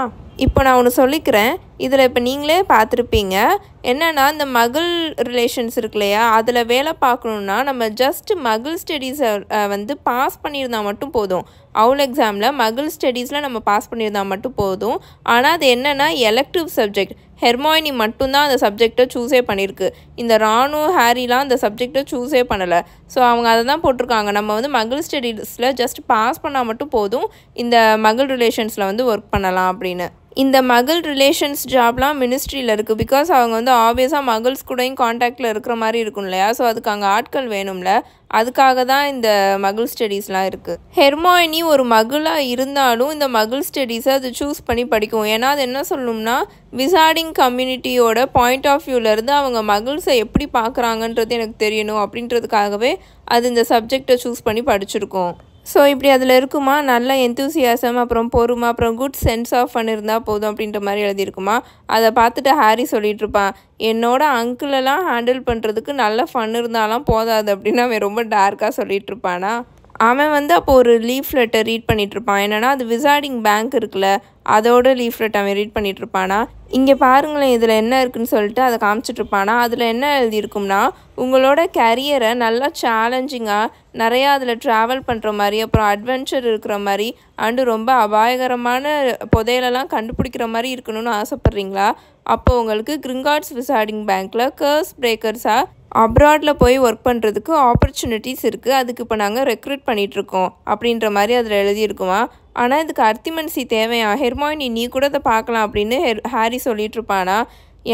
Speaker 1: இப்போ நான் ஒன்று சொல்லிக்கிறேன், இதில் இப்போ நீங்களே பார்த்துருப்பீங்க. என்னென்னா இந்த மகள் ரிலேஷன்ஸ் இருக்கு இல்லையா, அதில் வேலை பார்க்கணுன்னா நம்ம ஜஸ்ட் மகள் ஸ்டடீஸை வந்து பாஸ் பண்ணியிருந்தால் மட்டும் போதும். அவுல் எக்ஸாமில் மகள் ஸ்டடீஸில் நம்ம பாஸ் பண்ணியிருந்தால் மட்டும் போதும். ஆனால் அது என்னென்னா எலெக்டிவ் சப்ஜெக்ட். ஹெர்மாயினி மட்டும்தான் அந்த சப்ஜெக்டை சூஸே பண்ணியிருக்கு. இந்த ரானு, ஹாரிலாம் அந்த சப்ஜெக்டை சூஸே பண்ணலை. ஸோ அவங்க அதை தான் போட்டிருக்காங்க, நம்ம வந்து மகள் ஸ்டடீஸில் ஜஸ்ட் பாஸ் பண்ணால் மட்டும் போதும், இந்த மகள் ரிலேஷன்ஸில் வந்து ஒர்க் பண்ணலாம் அப்படின்னு. இந்த மகள் ரிலேஷன்ஸ் ஜாப்லாம் மினிஸ்ட்ரியில் இருக்குது. பிகாஸ் அவங்க வந்து ஆப்வியஸாக மகள்ஸ் கூடயும் காண்டாக்டில் இருக்கிற மாதிரி இருக்கும் இல்லையா? ஸோ அதுக்கு அங்கே ஆட்கள் வேணும்ல, அதுக்காக தான் இந்த மகள் ஸ்டடீஸ்லாம் இருக்குது. ஹெர்மாயினி ஒரு மகளாக இருந்தாலும் இந்த மகள் ஸ்டடீஸை அது சூஸ் பண்ணி படிக்கும். ஏன்னா அது என்ன சொல்லணும்னா, விசார்டிங் கம்யூனிட்டியோட பாயிண்ட் ஆஃப் வியூவிலேருந்து அவங்க மகள்ஸை எப்படி பார்க்குறாங்கன்றது எனக்கு தெரியணும் அப்படின்றதுக்காகவே அது இந்த சப்ஜெக்டை சூஸ் பண்ணி படிச்சிருக்கோம். ஸோ இப்படி அதில் இருக்குமா, நல்ல எந்தூசியாசம், அப்புறம் பொறுமை, அப்புறம் குட் சென்ஸ் ஆஃப் ஃபன் இருந்தால் போதும் அப்படின்ற மாதிரி எழுதியிருக்குமா. அதை பார்த்துட்டு ஹாரி சொல்லிகிட்ருப்பான், என்னோட அங்கிளெல்லாம் ஹேண்டில் பண்ணுறதுக்கு நல்ல ஃபன் இருந்தாலும் போதாது அப்படின்னு அவன் ரொம்ப டார்க்காக சொல்லிகிட்ருப்பானா. அவன் வந்து அப்போது ஒரு லீஃப்லெட்டை ரீட் பண்ணிகிட்ருப்பான். என்னென்னா அது விசார்டிங் பேங்க் இருக்குல்ல, அதோட லீஃப்லெட் அவன் ரீட் பண்ணிகிட்ருப்பானா. இங்கே பாருங்களேன் இதில் என்ன இருக்குதுன்னு சொல்லிட்டு அதை காமிச்சிட்ருப்பானா. அதில் என்ன எழுதியிருக்கும்னா, உங்களோட கேரியரை நல்லா சேலஞ்சிங்காக நிறையா அதில் ட்ராவல் பண்ணுற மாதிரி, அப்புறம் அட்வென்ச்சர் இருக்கிற மாதிரி, அண்டு ரொம்ப அபாயகரமான புதையலெல்லாம் கண்டுபிடிக்கிற மாதிரி இருக்கணும்னு ஆசைப்பட்றீங்களா? அப்போ உங்களுக்கு கிரிங்கார்ட்ஸ் விசார்டிங் பேங்க்கில் கர்ஸ் பிரேக்கர்ஸாக அப்ராடில் போய் ஒர்க் பண்ணுறதுக்கு ஆப்பர்ச்சுனிட்டிஸ் இருக்குது. அதுக்கு இப்போ நாங்கள் ரெக்ரூட் பண்ணிகிட்ருக்கோம் அப்படின்ற மாதிரி அதில் எழுதியிருக்குமா. ஆனால் இதுக்கு அர்த்திமன்சி தேவையா? ஹெர்மாயினி நீ கூட அதை பார்க்கலாம் அப்படின்னு ஹாரி சொல்லிகிட்ருப்பானா.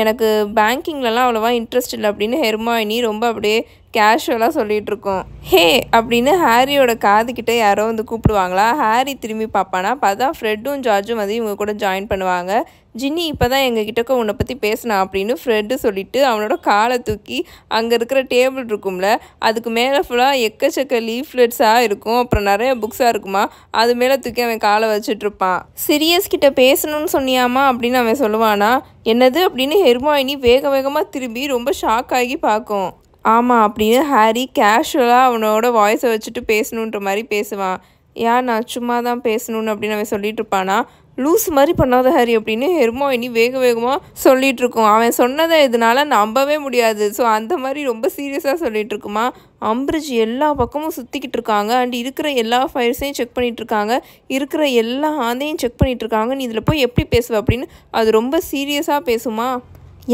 Speaker 1: எனக்கு பேங்கிங்லலாம் அவ்வளோவா இன்ட்ரெஸ்ட் இல்லை அப்படின்னு ஹெர்மாயினி ரொம்ப அப்படியே கேஷுவலாக சொல்லிகிட்ருக்கோம். ஹே அப்படின்னு ஹாரியோட காதுகிட்ட யாரோ வந்து கூப்பிடுவாங்களா. ஹாரி திரும்பி பார்ப்பானா. பார்த்தா ஃப்ரெட்டும் ஜார்ஜும் வந்து இவங்க கூட ஜாயின் பண்ணுவாங்க. ஜின்னி இப்போ தான் எங்ககிட்டக்க உன்னை பற்றி பேசினான் அப்படின்னு ஃப்ரெட்டு சொல்லிவிட்டு அவனோட காலை தூக்கி அங்கே இருக்கிற டேபிள் இருக்கும்ல, அதுக்கு மேலே ஃபுல்லாக எக்கச்சக்க லீஃப்லெட்ஸாக இருக்கும், அப்புறம் நிறைய புக்ஸாக இருக்குமா, அது மேலே தூக்கி அவன் காலை வச்சுட்ருப்பான். சிரியஸ் கிட்ட பேசணும்னு சொன்னியாமா அப்படின்னு அவன் சொல்லுவானா. என்னது அப்படின்னு ஹெர்மாயினி வேக வேகமாக திரும்பி ரொம்ப ஷாக் ஆகி பார்க்கும். ஆமாம் அப்படின்னு ஹாரி கேஷுவலாக அவனோட வாய்ஸை வச்சுட்டு பேசணுன்ற மாதிரி பேசுவான். ஏன் நான் சும்மா தான் பேசணுன்னு அப்படின்னு அவன் சொல்லிட்டு இருப்பானா. லூஸ் மாதிரி பண்ணாத ஹாரி அப்படின்னு ஹெர்மாயினி வேக வேகமாக சொல்லிகிட்ருக்கோம். அவன் சொன்னதை இதனால் நம்பவே முடியாது. ஸோ அந்த மாதிரி ரொம்ப சீரியஸாக சொல்லிகிட்ருக்குமா. அம்பிரிட்ஜ் எல்லா பக்கமும் சுற்றிக்கிட்டு இருக்காங்க, அண்ட் இருக்கிற எல்லா ஃபைல்ஸையும் செக் பண்ணிகிட்ருக்காங்க, இருக்கிற எல்லா ஆந்தையும் செக் பண்ணிகிட்ருக்காங்க, நீ இதில் போய் எப்படி பேசுவ அப்படின்னு அது ரொம்ப சீரியஸாக பேசுமா.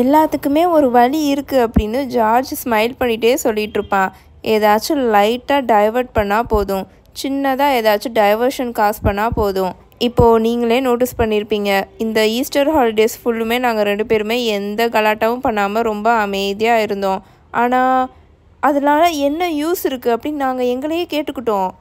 Speaker 1: எல்லாத்துக்குமே ஒரு வழி இருக்குது அப்படின்னு ஜார்ஜ் ஸ்மைல் பண்ணிகிட்டே சொல்லிகிட்ருப்பான். ஏதாச்சும் லைட்டாக டைவர்ட் பண்ணால் போதும், சின்னதாக ஏதாச்சும் டைவர்ஷன் காசு பண்ணால் போதும். இப்போது நீங்களே நோட்டீஸ் பண்ணியிருப்பீங்க, இந்த ஈஸ்டர் ஹாலிடேஸ் ஃபுல்லுமே நாங்கள் 2 பேருமே எந்த கலாட்டாவும் பண்ணாமல் ரொம்ப அமைதியாக இருந்தோம். ஆனால் அதனால் என்ன யூஸ் இருக்குது அப்படின்னு நாங்கள் எங்களையே கேட்டுக்கிட்டோம்.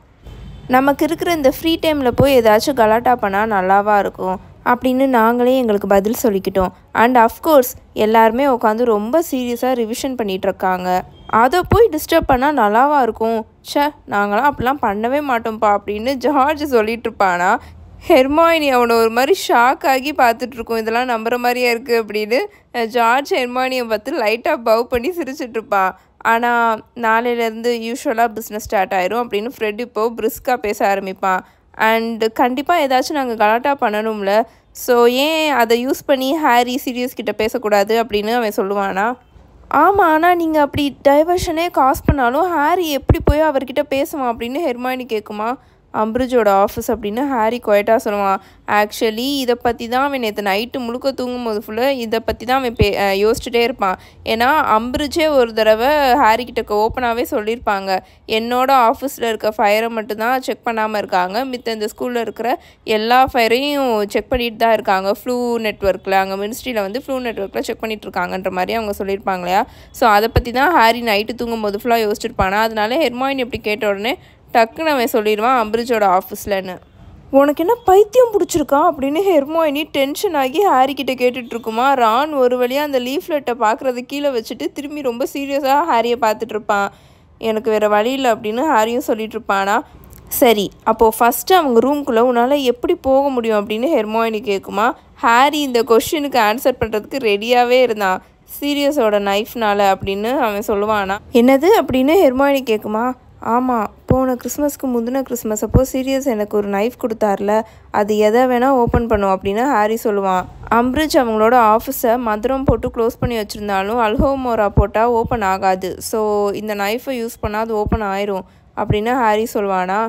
Speaker 1: நமக்கு இருக்கிற இந்த ஃப்ரீ டைமில் போய் ஏதாச்சும் கலாட்டா பண்ணால் நல்லாவா இருக்கும் அப்படின்னு நாங்களே எங்களுக்கு பதில் சொல்லிக்கிட்டோம். அண்ட் அஃப்கோர்ஸ் எல்லாருமே உட்காந்து ரொம்ப சீரியஸாக ரிவிஷன் பண்ணிகிட்ருக்காங்க. அதை போய் டிஸ்டர்ப் பண்ணால் நல்லாவா இருக்கும். நாங்களாம் அப்படிலாம் பண்ணவே மாட்டோம்ப்பா அப்படின்னு ஜார்ஜ் சொல்லிகிட்ருப்பானா. ஹெர்மாயினி அவனை ஒரு மாதிரி ஷாக் ஆகி பார்த்துட்ருக்கோம். இதெல்லாம் நம்புகிற மாதிரியே இருக்குது அப்படின்னு ஜார்ஜ் ஹெர்மாயினியை பார்த்து லைட்டாக பவ் பண்ணி சிரிச்சிட்ருப்பான். ஆனால் நாளையிலேருந்து யூஸ்வலாக பிஸ்னஸ் ஸ்டார்ட் ஆயிரும் அப்படின்னு ஃப்ரெட் இப்போது பிரிஸ்காக பேச ஆரம்பிப்பான். அண்டு கண்டிப்பாக ஏதாச்சும் நாங்கள் கலாட்டா பண்ணணும்ல, ஸோ ஏன் அதை யூஸ் பண்ணி ஹாரி சீரியஸ் கிட்ட பேசக்கூடாது அப்படின்னு அவன் சொல்லுவானா. ஆமாம், ஆனால் நீங்கள் அப்படி டைவர்ஷனே காஸ் பண்ணாலும் ஹாரி எப்படி போய் அவர்கிட்ட பேசுவான் அப்படின்னு ஹெர்மாயினி கேட்குமா. அம்பிரிட்ஜோட ஆஃபீஸ் அப்படின்னு ஹாரி குவைட்டாக சொல்லுவான். ஆக்சுவலி இதை பற்றி தான் அவன் நேற்று நைட்டு முழுக்க தூங்கும்போது ஃபுல்லாக இதை பற்றி தான் அவன் யோசிச்சுட்டே இருப்பான். ஏன்னா அம்பிரிட்ஜே ஒரு தடவை ஹாரி கிட்ட ஓப்பனாகவே சொல்லியிருப்பாங்க, என்னோட ஆஃபீஸில் இருக்க ஃபயரை மட்டும்தான் செக் பண்ணாமல் இருக்காங்க, மித்த இந்த ஸ்கூலில் இருக்கிற எல்லா ஃபயரையும் செக் பண்ணிட்டு தான் இருக்காங்க ஃப்ளூ நெட்ஒர்க்கில், அங்கே மினிஸ்ட்ரியில் வந்து ஃப்ளூ நெட்ஒர்க்கில் செக் பண்ணிட்டு இருக்காங்கன்ற மாதிரி அவங்க சொல்லியிருப்பாங்க இல்லையா. ஸோ அதை பற்றி தான் ஹாரி நைட்டு தூங்கும்போது ஃபுல்லாக யோசிச்சிருப்பானா. அதனால ஹெர்மாயினி எப்படி கேட்ட உடனே டக்குன்னு அவன் சொல்லிடுவான் அம்பிரிட்ஜோட ஆஃபீஸ்லன்னு. உனக்கு என்ன பைத்தியம் பிடிச்சிருக்கா அப்படின்னு ஹெர்மாயினி டென்ஷன் ஆகி ஹாரி கிட்ட கேட்டுட்ருக்குமா. ரான் ஒரு வழியாக அந்த லீஃப்லெட்டை பார்க்குறத கீழே வச்சுட்டு திரும்பி ரொம்ப சீரியஸாக ஹாரியை பார்த்துட்ருப்பான். எனக்கு வேறு வழி இல்லை அப்படின்னு ஹாரியும் சொல்லிகிட்ருப்பானா. சரி, அப்போது ஃபஸ்ட்டு அவங்க ரூம்குள்ளே உன்னால் எப்படி போக முடியும் அப்படின்னு ஹெர்மாயினி கேட்குமா. ஹாரி இந்த கொஷினுக்கு ஆன்சர் பண்ணுறதுக்கு ரெடியாகவே இருந்தான், சீரியஸோட நைஃப்னால் அப்படின்னு அவன் சொல்லுவானா. என்னது அப்படின்னு ஹெர்மாயினி கேட்குமா. ஆமாம், போன கிறிஸ்மஸ்க்கு முந்தின கிறிஸ்மஸ் அப்போது சீரியஸ் எனக்கு ஒரு நைஃப் கொடுத்தார்ல, அது எதை வேணால் ஓப்பன் பண்ணும் அப்படின்னு ஹாரி சொல்லுவான். அம்பிரிட்ஜ் அவங்களோட ஆஃபீஸை மதுரம் போட்டு க்ளோஸ் பண்ணி வச்சுருந்தாலும் அல்ஹோமோரா போட்டால் ஓப்பன் ஆகாது, ஸோ இந்த நைஃபை யூஸ் பண்ணால் அது ஓப்பன் ஆயிரும் அப்படின்னு ஹாரி சொல்லுவானா.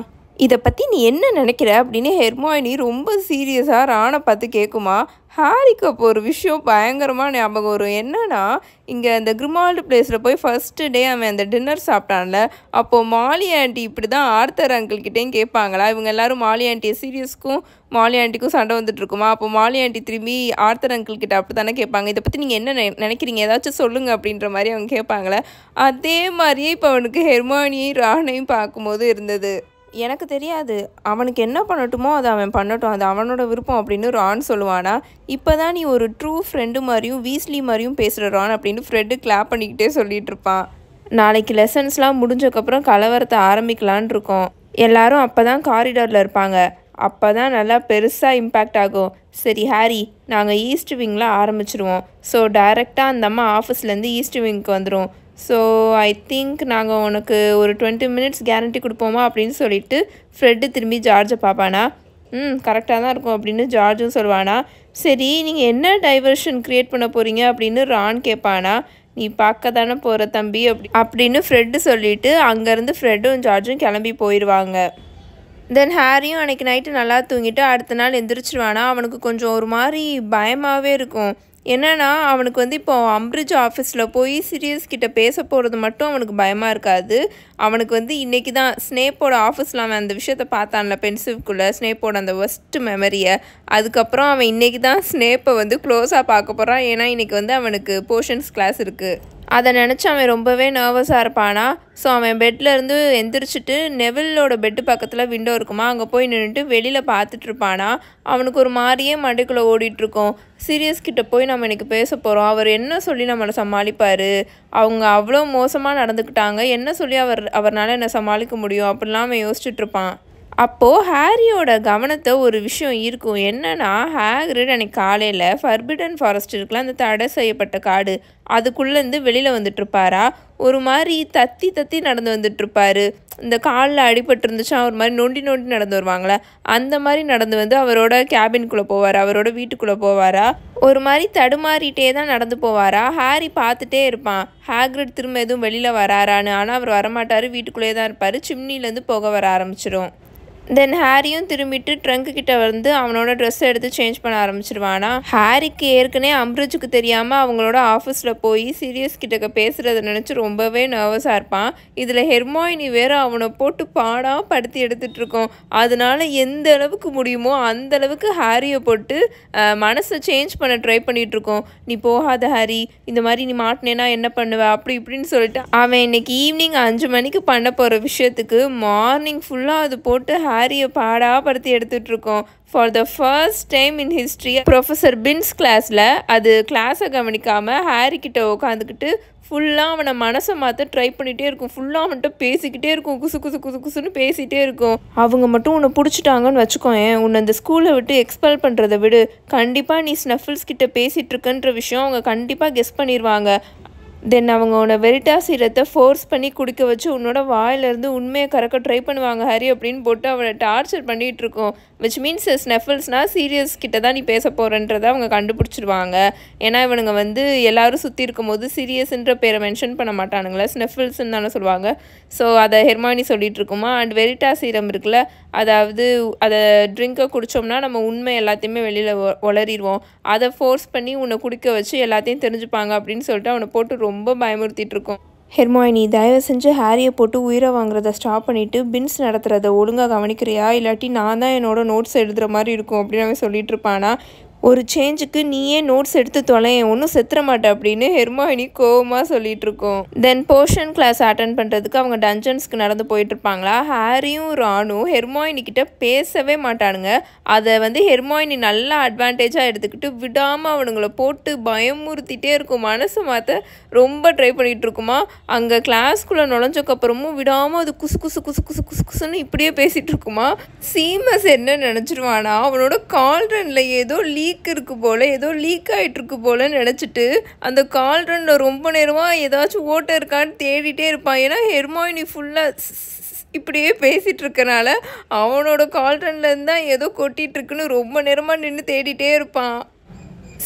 Speaker 1: இதை பற்றி நீ என்ன நினைக்கிற அப்படின்னு ஹெர்மாயினி ரொம்ப சீரியஸாக ரானை பார்த்து கேட்குமா. ஹாரிக்கு அப்போ ஒரு விஷயம் பயங்கரமாக ஞாபகம் வரும். என்னன்னா, இங்கே அந்த கிரிமால்டு பிளேஸில் போய் ஃபஸ்ட்டு டே அவன் அந்த டின்னர் சாப்பிட்டான்ல, அப்போது மாலி ஆண்டி இப்படி தான் ஆர்த்தர் அங்கிள்கிட்டையும் கேட்பாங்களா. இவங்க எல்லாரும் மாலி ஆண்டியை சீரியஸ்க்கும் மாலி ஆண்டிக்கும் சண்டை வந்துட்டுருக்குமா. அப்போ மாலி ஆண்டி திரும்பி ஆர்த்தர் அங்கிள்கிட்ட அப்படி தானே கேட்பாங்க, இதை பற்றி நீங்கள் என்ன நினைக்கிறீங்க, ஏதாச்சும் சொல்லுங்கள் அப்படின்ற மாதிரி அவங்க கேட்பாங்களே. அதே மாதிரியே இப்போ அவனுக்கு ஹெர்மாயினியும் ரானையும் பார்க்கும்போது இருந்தது. எனக்கு தெரியாது, அவனுக்கு என்ன பண்ணட்டுமோ அதை அவன் பண்ணட்டும், அது அவனோட விருப்பம் அப்படின்னு ரான் சொல்லுவானா. இப்போ தான் நீ ஒரு ட்ரூ ஃப்ரெண்டு மாதிரியும் வீஸ்லி மாதிரியும் பேசுகிற ரான் அப்படின்னு ஃப்ரெண்டு கிளாப் பண்ணிக்கிட்டே சொல்லிட்டு இருப்பான். நாளைக்கு லெசன்ஸ்லாம் முடிஞ்சக்கப்புறம் கலவரத்தை ஆரம்பிக்கலான் இருக்கோம். எல்லாரும் அப்போ தான் காரிடாரில் இருப்பாங்க. அப்போ தான் நல்லா பெருசாக இம்பேக்ட் ஆகும். சரி ஹாரி, நாங்கள் ஈஸ்ட் விங்கில் ஆரம்பிச்சிருவோம். ஸோ டைரெக்டாக அந்த அம்மா ஆஃபீஸ்லேருந்து ஈஸ்ட் விங்க்கு வந்துடும். ஸோ ஐ திங்க் நாங்கள் உனக்கு ஒரு 20 minutes கேரண்டி கொடுப்போமா அப்படின்னு சொல்லிட்டு ஃப்ரெட்டு திரும்பி ஜார்ஜை பார்ப்பானா. கரெக்டாக தான் இருக்கும் அப்படின்னு ஜார்ஜும் சொல்லுவானா. சரி, நீங்கள் என்ன டைவர்ஷன் க்ரியேட் பண்ண போகிறீங்க அப்படின்னு ரான் கேட்பானா. நீ பார்க்க தானே போகிற தம்பி அப்படின்னு ஃப்ரெட்டு சொல்லிவிட்டு அங்கேருந்து ஃப்ரெட்டும் ஜார்ஜும் கிளம்பி போயிடுவாங்க. தென் ஹாரியும் அன்றைக்கி நைட்டு நல்லா தூங்கிட்டு அடுத்த நாள் எந்திரிச்சிருவானா. அவனுக்கு கொஞ்சம் ஒரு மாதிரி பயமாகவே இருக்கும். என்னன்னா, அவனுக்கு வந்து இப்போ அம்பிரிட்ஜ் ஆஃபீஸில் போய் சீரியஸ் கிட்ட பேச போகிறது மட்டும் அவனுக்கு பயமாக இருக்காது. அவனுக்கு வந்து இன்றைக்கி தான் ஸ்னேப்போட ஆஃபீஸில் அவன் அந்த விஷயத்த பார்த்தான்ல, பென்சிவ்குள்ளே ஸ்னேப்போட அந்த ஒஸ்ட் மெமரியை. அதுக்கப்புறம் அவன் இன்றைக்கி தான் ஸ்னேப்பை வந்து க்ளோஸாக பார்க்க போகிறான். ஏன்னா இன்றைக்கி வந்து அவனுக்கு போர்ஷன்ஸ் கிளாஸ் இருக்குது. அதை நினச்சி அவன் ரொம்பவே நர்வஸாக இருப்பானா. ஸோ அவன் பெட்லேருந்து எந்திரிச்சிட்டு நெவிலோட பெட்டு பக்கத்தில் விண்டோ இருக்குமா, அங்கே போய் நின்றுட்டு வெளியில் பார்த்துட்டு இருப்பானா. அவனுக்கு ஒரு மாதிரியே மண்டைக்குள்ளே ஓடிட்டுருக்கோம். சீரியஸ் கிட்ட போய் நம்ம இன்றைக்கி பேச போகிறோம், அவர் என்ன சொல்லி நம்மளை சமாளிப்பார், அவங்க அவ்வளோ மோசமாக நடந்துக்கிட்டாங்க, என்ன சொல்லி அவர்னால என்னை சமாளிக்க முடியும் அப்படிலாம் அவன் யோசிச்சுட்ருப்பான். அப்போது ஹாரியோட கவனத்தை ஒரு விஷயம் இருக்கும். என்னன்னா, ஹாக்ரிட் அன்றைக்கி காலையில் ஃபர்பிடன் ஃபாரஸ்ட் இருக்குல்ல, அந்த தடை செய்யப்பட்ட காடு, அதுக்குள்ளேருந்து வெளியில் வந்துட்டுருப்பாரா. ஒரு மாதிரி தத்தி தத்தி நடந்து வந்துட்டுருப்பாரு. இந்த காலில் அடிபட்டு இருந்துச்சா ஒரு மாதிரி நொண்டி நொண்டி நடந்து வருவாங்களே, அந்த மாதிரி நடந்து வந்து அவரோட கேபின்குள்ளே போவார், அவரோட வீட்டுக்குள்ளே போவாரா. ஒரு மாதிரி தடுமாறிட்டே தான் நடந்து போவாரா. ஹாரி பார்த்துட்டே இருப்பான் ஹாக்ரிட் திரும்ப எதுவும் வெளியில் வராரான்னு. ஆனால் அவர் வரமாட்டார், வீட்டுக்குள்ளே தான் இருப்பார். சிம்னிலேருந்து புகை வர ஆரம்பிச்சிடும். தென் ஹாரியும் திரும்பிட்டு ட்ரங்க்கு கிட்ட வந்து அவனோட ட்ரெஸ்ஸை எடுத்து சேஞ்ச் பண்ண ஆரம்பிச்சிருவானா. ஹாரிக்கு ஏற்கனவே அம்பிரிட்ஜுக்கு தெரியாமல் அவங்களோட ஆஃபீஸில் போய் சீரியஸ் கிட்டக்க பேசுகிறத நினச்சி ரொம்பவே நர்வஸாக இருப்பான். இதில் ஹெர்மாயினி வேறு அவனை போட்டு பாடாக படுத்தி எடுத்துகிட்டு இருக்கோம். அதனால எந்த அளவுக்கு முடியுமோ அந்த அளவுக்கு ஹாரியை போட்டு மனசை சேஞ்ச் பண்ண ட்ரை பண்ணிகிட்ருக்கோம். நீ போகாத ஹாரி, இந்த மாதிரி நீ மாட்டினேன்னா என்ன பண்ணுவ அப்படி இப்படின்னு சொல்லிட்டு அவன் இன்னைக்கு ஈவினிங் 5 மணிக்கு பண்ண போகிற விஷயத்துக்கு மார்னிங் ஃபுல்லாக அது போட்டு ஹாரியை பாடாப்படுத்தி எடுத்துகிட்டு இருக்கோம். For the first time in history professor pins கிளாஸில் அது கிளாஸை கவனிக்காமல் ஹாரி கிட்ட உட்காந்துக்கிட்டு ஃபுல்லாக அவனை மனசை மாற்ற ட்ரை பண்ணிகிட்டே இருக்கும். ஃபுல்லாக அவன்கிட்ட பேசிக்கிட்டே இருக்கும், குசு குசு குசு குசுன்னு பேசிகிட்டே இருக்கும். அவங்க மட்டும் உன்னை பிடிச்சிட்டாங்கன்னு வச்சுக்கோயேன், உன்னை அந்த ஸ்கூலை விட்டு எக்ஸ்பெல் பண்ணுறதை விடு, கண்டிப்பாக நீ ஸ்னஃபில்ஸ் கிட்ட பேசிகிட்டு இருக்கன்ற விஷயம் அவங்க கண்டிப்பாக கெஸ் பண்ணிடுவாங்க. தென் அவங்க உன்னை வெரிட்டாசிரத்தை ஃபோர்ஸ் பண்ணி குடிக்க வச்சு உன்னோட வாயிலேருந்து உண்மையை கறக்க ட்ரை பண்ணுவாங்க ஹாரி அப்படின்னு போட்டு அவனை டார்ச்சர் பண்ணிகிட்டு இருக்கோம். விச் மீன்ஸ் ஸ்னெஃபில்ஸ்னால் சீரியஸ் கிட்ட தான் நீ பேச போகிறன்றதை அவங்க கண்டுபிடிச்சிருவாங்க. ஏன்னா இவனுங்க வந்து எல்லோரும் சுற்றி இருக்கும்போது சீரியஸ்ன்ற பேரை மென்ஷன் பண்ண மாட்டானுங்களே, ஸ்னெஃபில்ஸ்ன்னு தானே சொல்லுவாங்க. ஸோ அதை ஹெர்மாயினி சொல்லிகிட்டு இருக்குமா. அண்ட் வெரிட்டாசிரம் இருக்குல்ல, அதாவது அதை ட்ரிங்கை குடித்தோம்னா நம்ம உண்மை எல்லாத்தையுமே வெளியில் உளறிடுவோம், அதை ஃபோர்ஸ் பண்ணி உன்னை குடிக்க வச்சு எல்லாத்தையும் தெரிஞ்சுப்பாங்க அப்படின்னு சொல்லிட்டு அவனை போட்டு ரொம்ப பயமுறுத்திட்டு இருக்கோம். ஹெர்மாயினி, தயவு செஞ்சு ஹாரியை போட்டு உயிரை வாங்குறத ஸ்டாப் பண்ணிவிட்டு பின்ஸ் நடத்துகிறத ஒழுங்காக கவனிக்கிறியா, இல்லாட்டி நான் தான் என்னோட நோட்ஸ் எழுதுகிற மாதிரி இருக்கும் அப்படின்னு அவன் சொல்லிட்டு இருப்பானா. ஒரு சேஞ்சுக்கு நீயே நோட்ஸ் எடுத்து தொலையேன், ஒன்றும் செத்துற மாட்டேன் அப்படின்னு ஹெர்மாயினி கோவமாக சொல்லிட்டு இருக்கோம். தென் போர்ஷன் கிளாஸ் அட்டன் பண்ணுறதுக்கு அவங்க டஞ்சன்ஸ்க்கு நடந்து போயிட்டுருப்பாங்களா. ஹாரியும் ரானும் ஹெர்மாயினி கிட்ட பேசவே மாட்டானுங்க. அதை வந்து ஹெர்மாயினி நல்லா அட்வான்டேஜாக எடுத்துக்கிட்டு விடாமல் அவனுங்களை போட்டு பயமுறுத்திட்டே இருக்கும், மனசை மாற்ற ரொம்ப ட்ரை பண்ணிகிட்டு இருக்குமா. அங்கே கிளாஸ்குள்ளே நுழைஞ்சக்கப்புறமும் விடாமல் அது குசு குசு குசு குசு குசு குசுன்னு இப்படியே பேசிகிட்டு இருக்குமா. சீமஸ் என்ன நினச்சிருவானா, அவனோட கால்ரனில் ஏதோ லீக் இருக்கு போல், ஏதோ லீக் ஆகிட்டு இருக்கு போல நினச்சிட்டு அந்த கால்ரனில் ரொம்ப நேரமாக ஏதாச்சும் ஓட்டை இருக்கான்னு தேடிட்டே இருப்பான். ஏன்னா ஹெர்மாயினி ஃபுல்லாக இப்படியே பேசிகிட்டு இருக்கனால அவனோட கால்ரன்லேருந்து தான் ஏதோ கொட்டிகிட்டு இருக்குன்னு ரொம்ப நேரமாக நின்று தேடிட்டே இருப்பான்.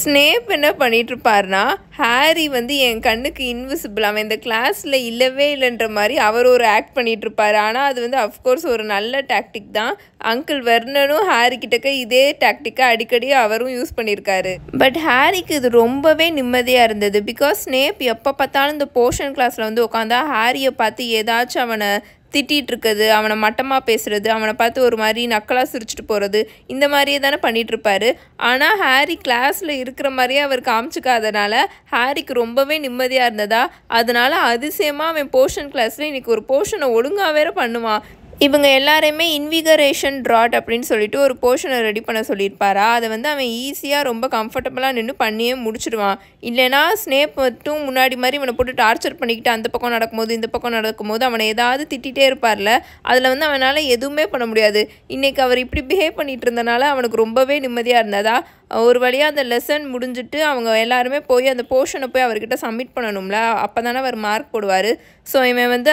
Speaker 1: ஸ்னேப் என்ன பண்ணிகிட்ருப்பார்னா, ஹாரி வந்து என் கண்ணுக்கு இன்விசிபிள், அவன் இந்த கிளாஸில் இல்லவே இல்லைன்ற மாதிரி அவர் ஒரு ஆக்ட் பண்ணிகிட்ருப்பார். ஆனால் அது வந்து அஃப்கோர்ஸ் ஒரு நல்ல டாக்டிக் தான். அங்கிள் வெர்னனும் ஹாரி கிட்டக்க இதே டாக்டிக்கை அடிக்கடி அவரும் யூஸ் பண்ணியிருக்காரு. பட் ஹாரிக்கு இது ரொம்பவே நிம்மதியாக இருந்தது. பிகாஸ் ஸ்னேப் எப்போ பார்த்தாலும் இந்த போர்ஷன் கிளாஸில் வந்து உட்காந்தா ஹாரியை பார்த்து ஏதாச்சும் அவனை திட்டிகிட்டு இருக்குது, அவனை மட்டமாக பேசுகிறது, அவனை பார்த்து ஒரு மாதிரி நக்கலாக சிரிச்சிட்டு போகிறது, இந்த மாதிரியே தானே பண்ணிகிட்ருப்பாரு. ஆனால் ஹாரி கிளாஸில் இருக்கிற மாதிரியே அவர் காமிச்சிக்காதனால ஹாரிக்கு ரொம்பவே நிம்மதியாக இருந்ததா. அதனால் அதிசயமாக அவன் போர்ஷன் கிளாஸில் இன்றைக்கி ஒரு போர்ஷனை ஒழுங்காக வேறு பண்ணுவான். இவங்க எல்லாரையுமே இன்விகரேஷன் ட்ராட் அப்படின்னு சொல்லிட்டு ஒரு போர்ஷனை ரெடி பண்ண சொல்லியிருப்பாரா. அதை வந்து அவன் ஈஸியாக ரொம்ப கம்ஃபர்டபுளாக நின்று பண்ணியே முடிச்சிடுவான். இல்லைனா ஸ்னேப் மட்டும் முன்னாடி மாதிரி இவனை போட்டு டார்ச்சர் பண்ணிக்கிட்டு அந்த பக்கம் நடக்கும்போது இந்த பக்கம் நடக்கும்போது அவனை ஏதாவது திட்டிகிட்டே இருப்பார்ல, அதில் வந்து அவனால் எதுவுமே பண்ண முடியாது. இன்றைக்கி அவர் இப்படி பிஹேவ் பண்ணிகிட்டு இருந்தனால அவனுக்கு ரொம்பவே நிம்மதியாக இருந்ததா. ஒரு வழியாக அந்த லெசன் முடிஞ்சுட்டு அவங்க எல்லாருமே போய் அந்த போர்ஷனை போய் அவர்கிட்ட சப்மிட் பண்ணணும்ல, அப்போ தானே அவர் மார்க் போடுவார். ஸோ இவன் வந்து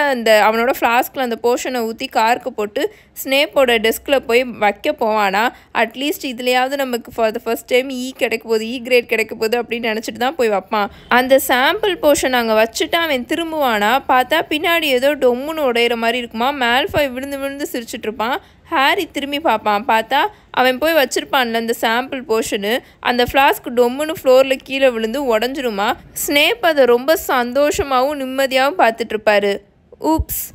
Speaker 1: அவனோட ஃப்ளாஸ்கில் அந்த போர்ஷனை ஊற்றி கார்க்கு போட்டு ஸ்னேப்போட டெஸ்கில் போய் வைக்க போவானா. அட்லீஸ்ட் இதுலையாவது நமக்கு ஃபார் த ஃபர்ஸ்ட் டைம் கிடைக்க போகுது, கிரேட் கிடைக்க போகுது அப்படின்னு நினச்சிட்டு தான் போய் வைப்பான். அந்த சாம்பிள் போர்ஷன் அங்கே வச்சுட்டு அவன் திரும்புவானா. பார்த்தா பின்னாடி ஏதோ டொம்முன்னு உடையிற மாதிரி இருக்குமா. மால்ஃபாய் விழுந்து விழுந்து சிரிச்சிட்ருப்பான். ஹாரி திரும்பி பார்ப்பான். பார்த்தா அவன் போய் வச்சுருப்பான்ல அந்த சாம்பிள் போர்ஷனு, அந்த ஃப்ளாஸ்க் டொம்முன்னு ஃப்ளோரில் கீழே விழுந்து உடஞ்சிருமா. ஸ்னேப் அதை ரொம்ப சந்தோஷமாகவும் நிம்மதியாகவும் பார்த்துட்ருப்பாரு. ஊப்ஸ்,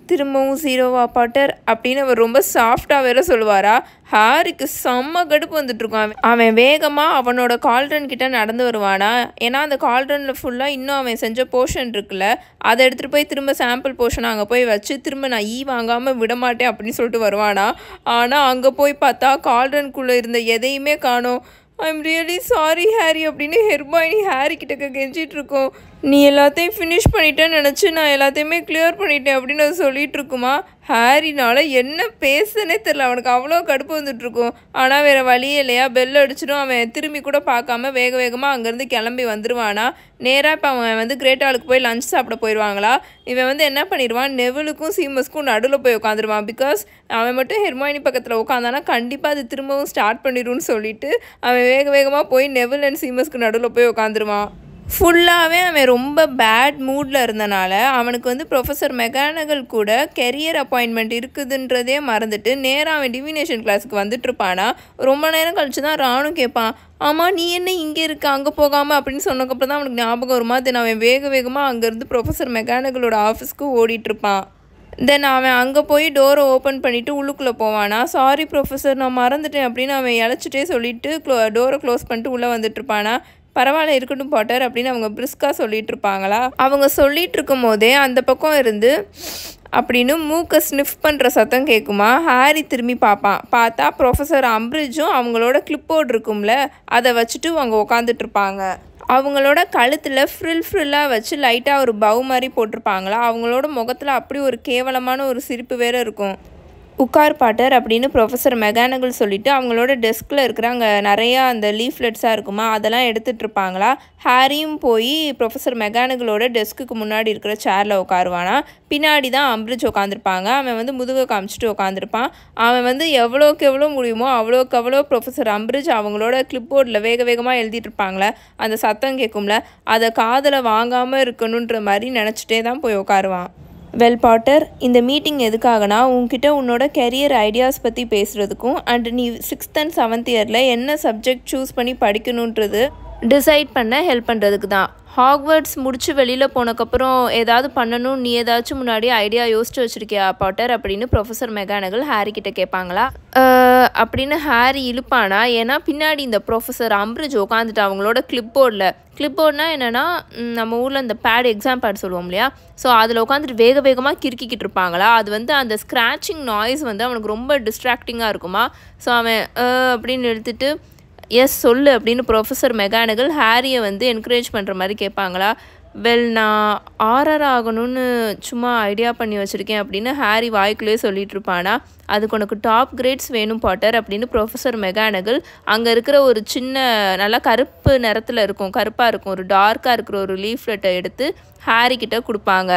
Speaker 1: திரும்பவும் 0வா பாட்டர் அப்படின்னு அவர் ரொம்ப சாஃப்டாக வேற சொல்லுவாரா. ஹாரிக்கு செம்ம கடுப்பு வந்துட்டுருக்கான். அவன் வேகமாக அவனோட கால்ட்ரன் கிட்ட நடந்து வருவானா. ஏன்னா அந்த கால்ட்ரனில் ஃபுல்லாக இன்னும் அவன் செஞ்ச போர்ஷன் இருக்குல்ல, அதை எடுத்துகிட்டு போய் திரும்ப சாம்பிள் போர்ஷன் அங்கே போய் வச்சு திரும்ப நான் வாங்காமல் விடமாட்டேன் அப்படின்னு சொல்லிட்டு வருவானா. ஆனால் அங்கே போய் பார்த்தா கால்ட்ரனுக்குள்ளே இருந்த எதையுமே காணோம். ஐம் ரியலி சாரி ஹாரி அப்படின்னு ஹெர்மைனி ஹாரி கிட்டக்க கெஞ்சிட்டு இருக்கோம். நீ எல்லாத்தையும் ஃபினிஷ் பண்ணிட்டேன்னு நினச்சி நான் எல்லாத்தையுமே கிளியர் பண்ணிட்டேன் அப்படின்னு அது சொல்லிகிட்டு இருக்குமா. ஹாரினால் என்ன பேசுனே தெரில, அவனுக்கு அவ்வளோ கடுப்பு வந்துட்டுருக்கும். ஆனால் வேறு வழியே இல்லையா, பெல் அடிச்சிடும். அவன் திரும்பி கூட பார்க்காம வேக வேகமாக அங்கேருந்து கிளம்பி வந்துடுவானா. நேராக இப்போ அவன் வந்து கிரேட் ஹாலுக்கு போய் லஞ்ச் சாப்பிட போயிடுவாங்களா. இவன் வந்து என்ன பண்ணிடுவான், நெவிலுக்கும் சீமஸ்க்கும் நடுவில் போய் உட்காந்துருவான். பிகாஸ் அவன் மட்டும் ஹெர்மைனி பக்கத்தில் உட்காந்தானா கண்டிப்பாக அது திரும்பவும் ஸ்டார்ட் பண்ணிடும்னு சொல்லிட்டு அவன் வேக வேகமாக போய் நெவில் அண்ட் சீமஸ்க்கு நடுவில் போய் உட்காந்துருவான். ஃபுல்லாகவே அவன் ரொம்ப பேட் மூடில் இருந்தனால அவனுக்கு வந்து ப்ரொஃபஸர் மெகானகல் கூட கெரியர் அப்பாயின்மெண்ட் இருக்குதுன்றதே மறந்துட்டு நேராக அவன் டிவினேஷன் கிளாஸுக்கு வந்துட்டுருப்பானா. ரொம்ப நேரம் கழிச்சு தான் ராணும் கேட்பான், ஆமாம் நீ என்ன இங்கே இருக்க அங்கே போகாமல் அப்படின்னு சொன்னக்கப்புறம் தான் அவனுக்கு ஞாபகம் வருமா. தென் அவன் வேக வேகமாக அங்கேருந்து ப்ரொஃபஸர் மெகானகலோட ஆஃபீஸ்க்கு ஓடிட்டுருப்பான். தென் அவன் அங்கே போய் டோரை ஓப்பன் பண்ணிவிட்டு உள்ளுக்குள்ளே போவானா. சாரி ப்ரொஃபஸர் நான் மறந்துட்டேன் அப்படின்னு அவன் இழைச்சிட்டே சொல்லிவிட்டு டோரை க்ளோஸ் பண்ணிட்டு உள்ளே வந்துட்டுருப்பானா. பரவாயில்ல இருக்கட்டும் பாட்டர் அப்படின்னு அவங்க பிரிஸ்காக சொல்லிகிட்டு இருப்பாங்களா. அவங்க சொல்லிகிட்டு இருக்கும் போதே அந்த பக்கம் இருந்து அப்படின்னு மூக்கை ஸ்னிஃப் பண்ணுற சத்தம் கேட்குமா. ஹாரி திரும்பி பார்ப்பான். பார்த்தா ப்ரொஃபஸர் அம்பிரிட்ஜும் அவங்களோட கிளிப்போர்டு இருக்கும்ல அதை வச்சுட்டு அவங்க உட்காந்துட்ருப்பாங்க. அவங்களோட கழுத்தில் ஃப்ரில்லாக வச்சு லைட்டாக ஒரு பவு மாதிரி போட்டிருப்பாங்களா. அவங்களோட முகத்தில் அப்படி ஒரு கேவலமான ஒரு சிரிப்பு வேறு இருக்கும். உட்கார் பாட்டர் அப்படின்னு ப்ரொஃபஸர் மெகானகல் சொல்லிவிட்டு அவங்களோட டெஸ்கில் இருக்கிற அங்கே நிறையா அந்த லீஃப்லெட்ஸாக இருக்குமா அதெல்லாம் எடுத்துகிட்டு இருப்பாங்களா. ஹாரியும் போய் ப்ரொஃபஸர் மெகானகலோட டெஸ்க்குக்கு முன்னாடி இருக்கிற சேரில் உட்காருவானா. பின்னாடி தான் அம்பிரிட்ஜ் உட்காந்துருப்பாங்க. அவன் வந்து முதுகை காமிச்சிட்டு உட்காந்துருப்பான். அவன் வந்து எவ்வளோக்கு எவ்வளோ முடியுமோ அவ்வளோக்கு அவ்வளோ ப்ரொஃபஸர் அம்பிரிட்ஜ் அவங்களோட கிளிப்போர்டில் வேக வேகமாக எழுதிட்டு இருப்பாங்களே அந்த சத்தம் கேட்கும்ல, அதை காதில் வாங்காமல் இருக்கணுன்ற மாதிரி நினச்சிட்டே தான் போய் உட்காருவான். வெல் பாட்டர், இந்த மீட்டிங் எதுக்காகனா உன்கிட்ட உன்னோட கெரியர் ஐடியாஸ் பற்றி பேசுகிறதுக்கும் அண்ட் நீ 6th and 7th இயரில் என்ன சப்ஜெக்ட் சூஸ் பண்ணி படிக்கணுன்றது டிசைட் பண்ண ஹெல்ப் பண்ணுறதுக்கு தான். ஹாக்வர்ட்ஸ் முடிச்சு வெளியில் போனக்கப்புறம் ஏதாவது பண்ணணும், நீ ஏதாச்சும் முன்னாடி ஐடியா யோசிச்சு வச்சுருக்கியா பாட்டர் அப்படின்னு ப்ரொஃபஸர் மெகானகல் ஹாரி கிட்ட கேட்பாங்களா. அப்படின்னு ஹாரி இழுப்பானா. ஏன்னா பின்னாடி இந்த ப்ரொஃபஸர் அம்பிரிட்ஜ் உட்காந்துட்டு அவங்களோட கிளிப்போர்ட்னா என்னென்னா நம்ம ஊரில் இந்த எக்ஸாம் பேட் சொல்லுவோம் இல்லையா. ஸோ அதில் உட்காந்துட்டு வேக வேகமாக கிறுக்கிக்கிட்டு இருப்பாங்களா. அது வந்து அந்த ஸ்க்ராச்சிங் நாய்ஸ் வந்து அவனுக்கு ரொம்ப டிஸ்ட்ராக்டிங்காக இருக்குமா. ஸோ அவன் அப்படின்னு எடுத்துட்டு எஸ் சொல்லு அப்படின்னு ப்ரொஃபஸர் மெகானகல் ஹாரியை வந்து என்கரேஜ் பண்ணுற மாதிரி கேட்பாங்களா. வெல் நான் ஆர்ஆர் ஆகணும்னு சும்மா ஐடியா பண்ணி வச்சுருக்கேன் அப்படின்னு ஹாரி வாய்க்குள்ளேயே சொல்லிட்டு இருப்பானா. அதுக்கு உனக்கு டாப் கிரேட்ஸ் வேணும் பாட்டர் அப்படின்னு ப்ரொஃபஸர் மெகானகல் அங்கே இருக்கிற ஒரு சின்ன நல்லா கருப்பு நிறத்தில் இருக்கும், கருப்பாக இருக்கும், ஒரு டார்க்காக இருக்கிற ஒரு லீஃப்லெட்டை எடுத்து ஹாரி கிட்ட கொடுப்பாங்க.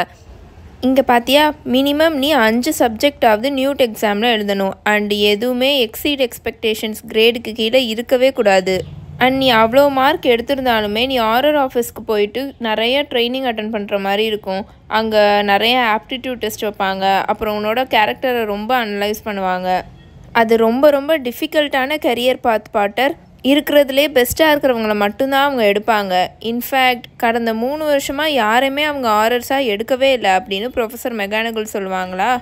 Speaker 1: இங்கே பார்த்தியா, மினிமம் நீ 5 சப்ஜெக்டாவது நியூட் எக்ஸாமில் எழுதணும் அண்ட் எதுவுமே எக்ஸீட் எக்ஸ்பெக்டேஷன்ஸ் கிரேடுக்கு கீழே இருக்கவே கூடாது. அண்ட் நீ அவ்வளோ மார்க் எடுத்திருந்தாலுமே நீ ஆர்ஆர் ஆஃபீஸ்க்கு போயிட்டு நிறைய ட்ரைனிங் அட்டன் பண்ணுற மாதிரி இருக்கும். அங்கே நிறைய ஆப்டிடியூட் டெஸ்ட் வைப்பாங்க. அப்புறம் உன்னோட கேரக்டரை ரொம்ப அனலைஸ் பண்ணுவாங்க. அது ரொம்ப ரொம்ப டிஃபிகல்ட்டான கரியர் பாட்டர். இருக்கிறதுலே பெஸ்ட்டாக இருக்கிறவங்கள மட்டும்தான் அவங்க எடுப்பாங்க. இன்ஃபேக்ட் கடந்த 3 வருஷமாக யாரையுமே அவங்க ஆர்ஆர்ஸாக எடுக்கவே இல்லை அப்படின்னு ப்ரொஃபஸர் மெக்கானிக்கல் சொல்லுவாங்களா.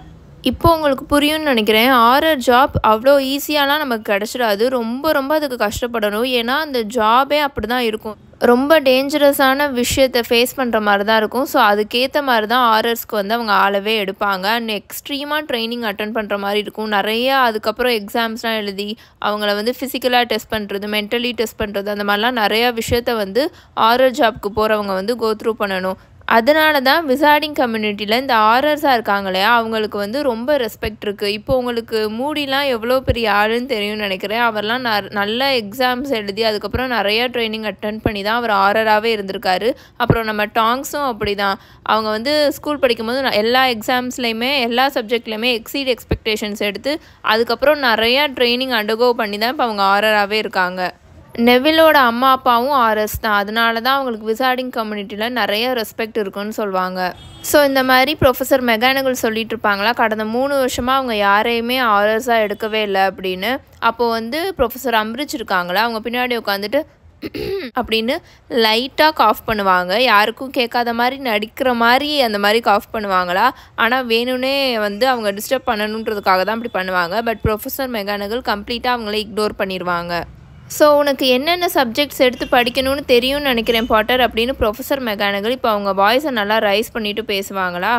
Speaker 1: இப்போ உங்களுக்கு புரியும்னு நினைக்கிறேன். ஆர்ஆர் ஜாப் அவ்வளோ ஈஸியாலாம் நமக்கு கிடச்சிடாது. ரொம்ப ரொம்ப அதுக்கு கஷ்டப்படணும். ஏன்னா அந்த ஜாபே அப்படி தான் இருக்கும். ரொம்ப டேஞ்சரஸான விஷயத்தை ஃபேஸ் பண்ணுற மாதிரி தான் இருக்கும். ஸோ அதுக்கேற்ற மாதிரி தான் ஆர்ஆர்ஸ்க்கு வந்து அவங்க ஆளவே எடுப்பாங்க. அண்ட் எக்ஸ்ட்ரீமாக ட்ரைனிங் அட்டன் பண்ணுற மாதிரி இருக்கும். நிறையா அதுக்கப்புறம் எக்ஸாம்ஸ்லாம் எழுதி அவங்கள வந்து ஃபிசிக்கலாக டெஸ்ட் பண்ணுறது, மென்டலி டெஸ்ட் பண்ணுறது, அந்த மாதிரிலாம் நிறையா விஷயத்த வந்து ஆர்ஆர் ஜாப்க்கு போகிறவங்க வந்து கோ த்ரூ பண்ணணும். அதனால தான் விசார்டிங் கம்யூனிட்டியில் இந்த ஆர்ஆர்ஸாக இருக்காங்க இல்லையா, அவங்களுக்கு வந்து ரொம்ப ரெஸ்பெக்ட் இருக்குது. இப்போ உங்களுக்கு மூடிலாம் எவ்வளோ பெரிய ஆளுன்னு தெரியும்னு நினைக்கிறேன். அவர்லாம் நல்ல எக்ஸாம்ஸ் எழுதி அதுக்கப்புறம் நிறையா ட்ரைனிங் அட்டன் பண்ணி தான் அவர் ஆர்ஆராகவே இருந்திருக்காரு. அப்புறம் நம்ம டாங்ஸும் அப்படி தான். அவங்க வந்து ஸ்கூல் படிக்கும்போது எல்லா எக்ஸாம்ஸ்லேயுமே எல்லா சப்ஜெக்ட்லேயுமே எக்ஸீட் எக்ஸ்பெக்டேஷன்ஸ் எடுத்து அதுக்கப்புறம் நிறையா ட்ரைனிங் அண்டர்கோ பண்ணி தான் இப்போ அவங்க ஆர்ஆராகவே இருக்காங்க. நெவிலோட அம்மா அப்பாவும் ஆர்எஸ் தான். அதனால தான் அவங்களுக்கு விசார்டிங் கம்யூனிட்டியில் நிறைய ரெஸ்பெக்ட் இருக்குன்னு சொல்லுவாங்க. ஸோ இந்த மாதிரி ப்ரொஃபஸர் மெக்கானிக்கல் சொல்லிட்டு இருப்பாங்களா, கடந்த 3 வருஷமாக அவங்க யாரையுமே ஆர்எஸாக எடுக்கவே இல்லை அப்படின்னு. அப்போது வந்து ப்ரொஃபஸர் அம்ரிச் இருக்காங்களா, அவங்க பின்னாடி உட்காந்துட்டு அப்படின்னு லைட்டாக காஃப் பண்ணுவாங்க. யாருக்கும் கேட்காத மாதிரி நடிக்கிற மாதிரி அந்த மாதிரி காஃப் பண்ணுவாங்களா. ஆனால் வேணும்னே வந்து அவங்க டிஸ்டர்ப் பண்ணணுன்றதுக்காக தான் அப்படி பண்ணுவாங்க. பட் ப்ரொஃபஸர் மெக்கானிக்கல் கம்ப்ளீட்டாக அவங்கள இக்னோர் பண்ணிடுவாங்க. ஸோ உனக்கு என்னென்ன சப்ஜெக்ட்ஸ் எடுத்து படிக்கணும்னு தெரியும்னு நினைக்கிறேன் பாட்டர் அப்படின்னு ப்ரொஃபஸர் மெக்கானிக்கல் இப்போ அவங்க வாய்ஸை நல்லா ரைஸ் பண்ணிவிட்டு பேசுவாங்களா.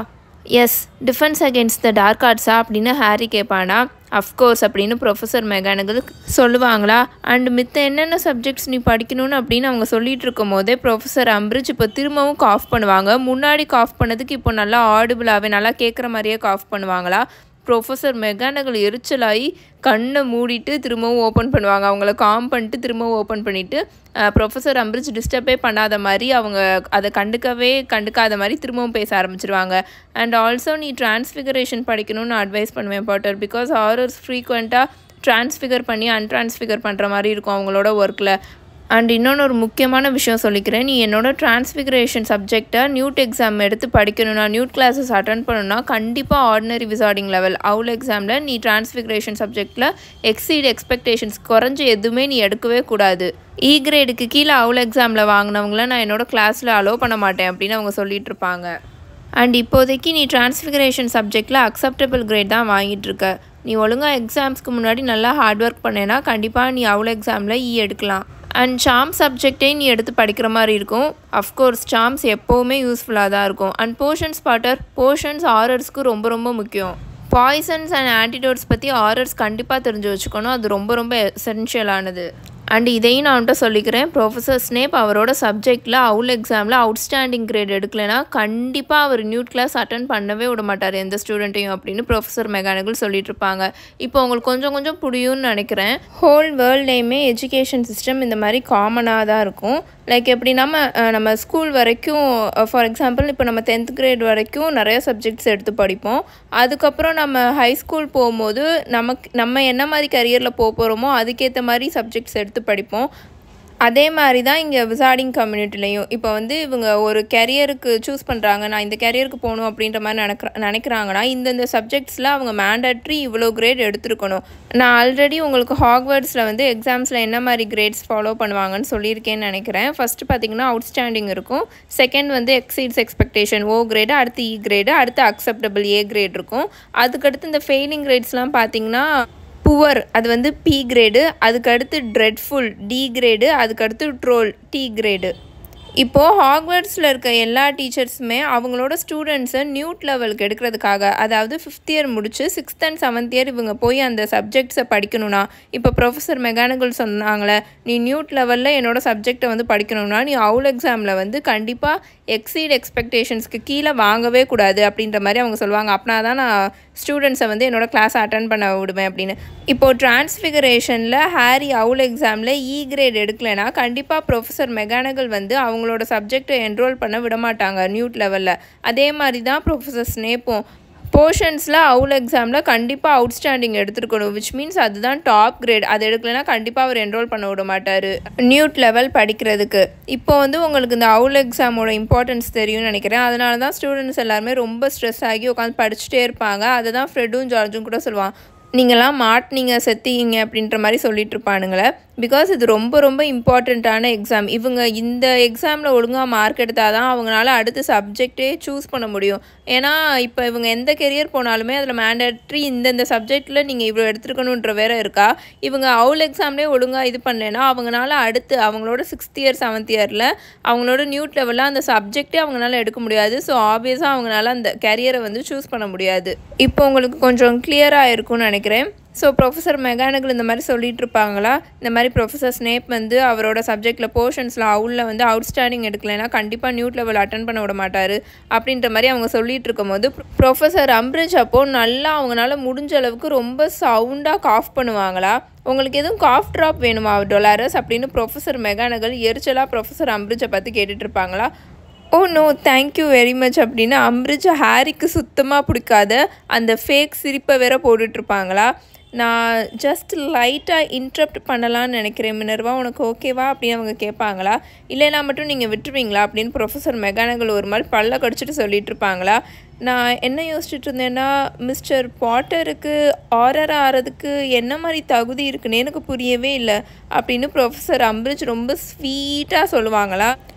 Speaker 1: Yes, defence against the dark ஆர்ட்ஸா அப்படின்னு ஹாரி கேட்பானா. அஃப்கோர்ஸ் அப்படின்னு ப்ரொஃபஸர் மெக்கானிக்கல் சொல்லுவாங்களா. அண்ட் மித்த என்னென்ன சப்ஜெக்ட்ஸ் நீ படிக்கணும்னு அப்படின்னு அவங்க சொல்லிட்டு இருக்கும் போதே ப்ரொஃபஸர் அம்ரிச் இப்போ திரும்பவும் காஃப் பண்ணுவாங்க. முன்னாடி காஃப் பண்ணதுக்கு இப்போ நல்லா ஆடிபிளாகவே நல்லா கேட்குற மாதிரியே காஃப் பண்ணுவாங்களா. ப்ரொஃபஸர் மெக்கானிக்கல் எரிச்சலாகி கண்ணை மூடிட்டு திரும்பவும் ஓப்பன் பண்ணுவாங்க. அவங்கள காம் பண்ணிட்டு திரும்பவும் ஓப்பன் பண்ணிவிட்டு ப்ரொஃபஸர் அம்ரிச் டிஸ்டர்பே பண்ணாத மாதிரி அவங்க அதை கண்டுக்காத மாதிரி திரும்பவும் பேச ஆரம்பிச்சிருவாங்க. அண்ட் ஆல்சோ நீ டிரான்ஸ்ஃபிகரேஷன் படிக்கணும்னு அட்வைஸ் பண்ணுவேன் பாட்டர். பிகாஸ் ஹாரர்ஸ் ஃப்ரீக்வெண்ட்டாக டிரான்ஸ்ஃபிகர் பண்ணி அன்ட்ரான்ஸ்ஃபிகர் பண்ணுற மாதிரி இருக்கும் அவங்களோட ஒர்க்கில். அண்ட் இன்னொன்று ஒரு முக்கியமான விஷயம் சொல்லிக்கிறேன். நீ என்னோட டிரான்ஸ்ஃபிகரேஷன் சப்ஜெக்டை நியூட் எக்ஸாம் எடுத்து படிக்கணும்னா, நியூட் கிளாஸஸ் அட்டன் பண்ணணும்னா கண்டிப்பாக ஆர்டினரி விசார்டிங் லெவல் அவுல் எக்ஸாமில் நீ டிரான்ஸ்ஃபிகரேஷன் சப்ஜெக்டில் எக்ஸீட் எக்ஸ்பெக்டேஷன்ஸ் குறைஞ்ச எதுவுமே நீ எடுக்கவே கூடாது. இ கிரேடுக்கு கீழே அவுல் எக்ஸாமில் வாங்கினவங்கள நான் என்னோடய கிளாஸில் அலோவ் பண்ண மாட்டேன் அப்படின்னு அவங்க சொல்லிட்டு இருப்பாங்க. அண்ட் இப்போதைக்கு நீ டிரான்ஸ்ஃபிகரேஷன் சப்ஜெக்டில் அக்செப்டபிள் கிரேட் தான் வாங்கிட்டுருக்க. நீ ஒழுங்காக எக்ஸாம்ஸ்க்கு முன்னாடி நல்லா ஹார்ட் ஒர்க் பண்ணேன்னா கண்டிப்பாக நீ அவுல் எக்ஸாமில் எடுக்கலாம். அண்ட் சார்ம் சப்ஜெக்டே நீ எடுத்து படிக்கிற மாதிரி இருக்கும். அஃப்கோர்ஸ் சார்ம்ஸ் எப்போவுமே யூஸ்ஃபுல்லாக தான் இருக்கும். அண்ட் போர்ஷன்ஸ் ஆர்ஆர்ஸ்க்கு ரொம்ப ரொம்ப முக்கியம். பாய்சன்ஸ் அண்ட் ஆன்டிடோட்ஸ் பற்றி ஆர்ஆர்ஸ் கண்டிப்பாக தெரிஞ்சு வச்சுக்கணும். அது ரொம்ப ரொம்ப எசென்ஷியலானது. அண்ட் இதையும் நான் வந்துட்டு சொல்லிக்கிறேன். ப்ரொஃபஸர் ஸ்னேப் அவரோட சப்ஜெக்டில் அவுல் எக்ஸாமில் அவுட்ஸ்டாண்டிங் கிரேட் எடுக்கலைன்னா கண்டிப்பாக அவர் நியூட் கிளாஸ் அட்டன் பண்ணவே விட மாட்டார் எந்த ஸ்டூடெண்ட்டையும் அப்படின்னு ப்ரொஃபஸர் மெக்கானிக்கல் சொல்லிட்டு இருப்பாங்க. இப்போ உங்களுக்கு கொஞ்சம் கொஞ்சம் புரியும்னு நினைக்கிறேன். ஹோல் வேர்ல்ட்லேயுமே எஜுகேஷன் சிஸ்டம் இந்த மாதிரி காமனாக தான் இருக்கும். லைக் எப்படி நம்ம ஸ்கூல் வரைக்கும் ஃபார் எக்ஸாம்பிள் இப்போ நம்ம 10th கிரேட் வரைக்கும் நிறைய சப்ஜெக்ட்ஸ் எடுத்து படிப்போம். அதுக்கப்புறம் நம்ம ஹை ஸ்கூல் போகும்போது நம்ம என்ன மாதிரி கரியரில் போகிறோமோ அதுக்கேற்ற மாதிரி சப்ஜெக்ட்ஸ் எடுத்து படிப்போம். அதே மாதிரி தான் இங்கே விசார்டிங் கம்யூனிட்டிலையும் இப்போ வந்து இவங்க ஒரு கெரியருக்கு சூஸ் பண்ணுறாங்க, நான் இந்த கெரியருக்கு போகணும் அப்படின்ற மாதிரி நினைக்கிறாங்கன்னா இந்தந்த சப்ஜெக்ட்ஸில் அவங்க மேண்டட்ரி இவ்வளோ கிரேட் எடுத்துருக்கணும். நான் ஆல்ரெடி உங்களுக்கு ஹாக்வர்ட்ஸில் வந்து எக்ஸாம்ஸில் என்ன மாதிரி கிரேட்ஸ் ஃபாலோ பண்ணுவாங்கன்னு சொல்லியிருக்கேன்னு நினைக்கிறேன். ஃபஸ்ட்டு பார்த்திங்கன்னா அவுட்ஸ்டாண்டிங் இருக்கும். செகண்ட் வந்து எக்ஸீட்ஸ் எக்ஸ்பெக்டேஷன் ஓ கிரேடு, அடுத்து இ கிரேடு, அடுத்து அக்செப்டபிள் ஏ கிரேட் இருக்கும். அதுக்கடுத்து இந்த ஃபெயிலிங் கிரேட்ஸ்லாம் பார்த்திங்கன்னா புவர் அது வந்து பி கிரேடு, அதுக்கடுத்து ட்ரெட்ஃபுல் டி கிரேடு, அதுக்கடுத்து ட்ரோல் டி கிரேடு. இப்போது ஹாக்வர்ட்ஸில் இருக்க எல்லா டீச்சர்ஸுமே அவங்களோட ஸ்டூடெண்ட்ஸை நியூட் லெவலுக்கு எடுக்கிறதுக்காக, அதாவது 5th இயர் முடிச்சு 6th and 7th இயர் இவங்க போய் அந்த சப்ஜெக்ட்ஸை படிக்கணும்னா, இப்போ ப்ரொஃபஸர் மெக்கானிக்கல் சொன்னாங்களே நீ நியூட் லெவலில் என்னோட சப்ஜெக்டை வந்து படிக்கணும்னா நீ அவுல் எக்ஸாமில் வந்து கண்டிப்பாக எக்ஸீட் எக்ஸ்பெக்டேஷன்ஸ்க்கு கீழே வாங்கவே கூடாது அப்படின்ற மாதிரி அவங்க சொல்லுவாங்க. அப்படின்னா தான் நான் ஸ்டூடெண்ட்ஸை வந்து என்னோடய கிளாஸை அட்டன் பண்ண விடுவேன் அப்படின்னு. இப்போது டிரான்ஸ்ஃபிகரேஷனில் ஹாரி அவுல் எக்ஸாமில் இ கிரேட் எடுக்கலைன்னா கண்டிப்பாக ப்ரொஃபஸர் மெக்கானிக்கல் வந்து அவங்களோட சப்ஜெக்டை என்ரோல் பண்ண விட மாட்டாங்க நியூட் லெவலில். அதே மாதிரி தான் ப்ரொஃபஸர் ஸ்னேப்பும் போர்ஷன்ஸில் அவுல் எக்ஸாமில் கண்டிப்பாக அவுட்ஸ்டாண்டிங் எடுத்துருக்கணும், விச் மீன்ஸ் அதுதான் டாப் கிரேட். அது எடுக்கலைன்னா கண்டிப்பாக அவர் என்ரோல் பண்ண விட மாட்டார் நியூட் லெவல் படிக்கிறதுக்கு. இப்போ வந்து உங்களுக்கு இந்த அவுல் எக்ஸாமோட இம்பார்ட்டன்ஸ் தெரியும்னு நினைக்கிறேன். அதனால தான் ஸ்டூடெண்ட்ஸ் எல்லாருமே ரொம்ப ஸ்ட்ரெஸ் ஆகி உட்காந்து படிச்சுட்டே இருப்பாங்க. அதை தான் ஃப்ரெட்டும் ஜார்ஜும் கூட சொல்லுவாங்க, நீங்களாம் மாட்டினீங்க செத்தீங்க அப்படின்ற மாதிரி சொல்லிட்டு இருப்பானுங்களே. பிகாஸ் இது ரொம்ப ரொம்ப இம்பார்ட்டண்ட்டான எக்ஸாம். இவங்க இந்த எக்ஸாமில் ஒழுங்காக மார்க் எடுத்தால் தான் அவங்களால அடுத்த சப்ஜெக்டே சூஸ் பண்ண முடியும். ஏன்னா இப்போ இவங்க எந்த கெரியர் போனாலுமே அதில் மேண்டட்ரி இந்தந்த சப்ஜெக்டில் நீங்கள் இவ்வளோ எடுத்துருக்கணுன்ற வேறு இருக்கா. இவங்க அவுல் எக்ஸாம்லேயே ஒழுங்காக இது பண்ணலைன்னா அவங்களால அடுத்து அவங்களோட 6th இயர் 7th இயரில் அவங்களோட நியூட் லெவலில் அந்த சப்ஜெக்டே அவங்களால எடுக்க முடியாது. ஸோ ஆப்வியஸாக அவங்களால அந்த கேரியரை வந்து சூஸ் பண்ண முடியாது. இப்போ உங்களுக்கு கொஞ்சம் கிளியராக இருக்கும்னு நினைக்கிறேன். ஸோ ப்ரொஃபஸர் மெகானிக்கல் இந்த மாதிரி சொல்லிட்டு இருப்பாங்களா, இந்த மாதிரி ப்ரொஃபஸர் ஸ்னேப் வந்து அவரோட சப்ஜெக்டில் போர்ஷன்ஸில் அவுலில் வந்து அவுட்ஸ்டாண்டிங் எடுக்கலைன்னா கண்டிப்பாக நியூட் லெவல் அட்டன் பண்ண விட மாட்டார் அப்படின்ற மாதிரி அவங்க சொல்லிட்டு இருக்கும்போது ப்ரொஃபஸர் அம்ரிஜ் அப்போது நல்லா அவங்களால முடிஞ்ச அளவுக்கு ரொம்ப சவுண்டாக காஃப் பண்ணுவாங்களா. உங்களுக்கு எதுவும் காஃப் ட்ராப் வேணுமா டொலாரஸ் அப்படின்னு ப்ரொஃபஸர் மெகானிக்கல் எரிச்சலாக ப்ரொஃபஸர் அம்ரிஜை பற்றி கேட்டுட்டு இருப்பாங்களா. Oh no thank you very much அப்படின்னு அம்ரிஜ் ஹாரிக்கு சுத்தமாக பிடிக்காத அந்த ஃபேக் சிரிப்பை வேற போட்டுட்ருப்பாங்களா. நான் ஜஸ்ட் லைட்டாக இன்ட்ரப்ட் பண்ணலான்னு நினைக்கிறேன் மினர்வா, உனக்கு ஓகேவா அப்படின்னு அவங்க கேட்பாங்களா. இல்லைனா மட்டும் நீங்கள் விட்டுருவீங்களா அப்படின்னு ப்ரொஃபஸர் மெகானிக்கல் ஒரு மாதிரி பல்ல கடிச்சிட்டு சொல்லிட்டு இருப்பாங்களா. நான் என்ன யோசிச்சுட்டு இருந்தேன்னா, மிஸ்டர் பாட்டருக்கு ஆரர் ஆகிறதுக்கு என்ன மாதிரி தகுதி இருக்குன்னு எனக்கு புரியவே இல்லை அப்படின்னு ப்ரொஃபஸர் அம்ரிஜ் ரொம்ப ஸ்வீட்டாக சொல்லுவாங்களா.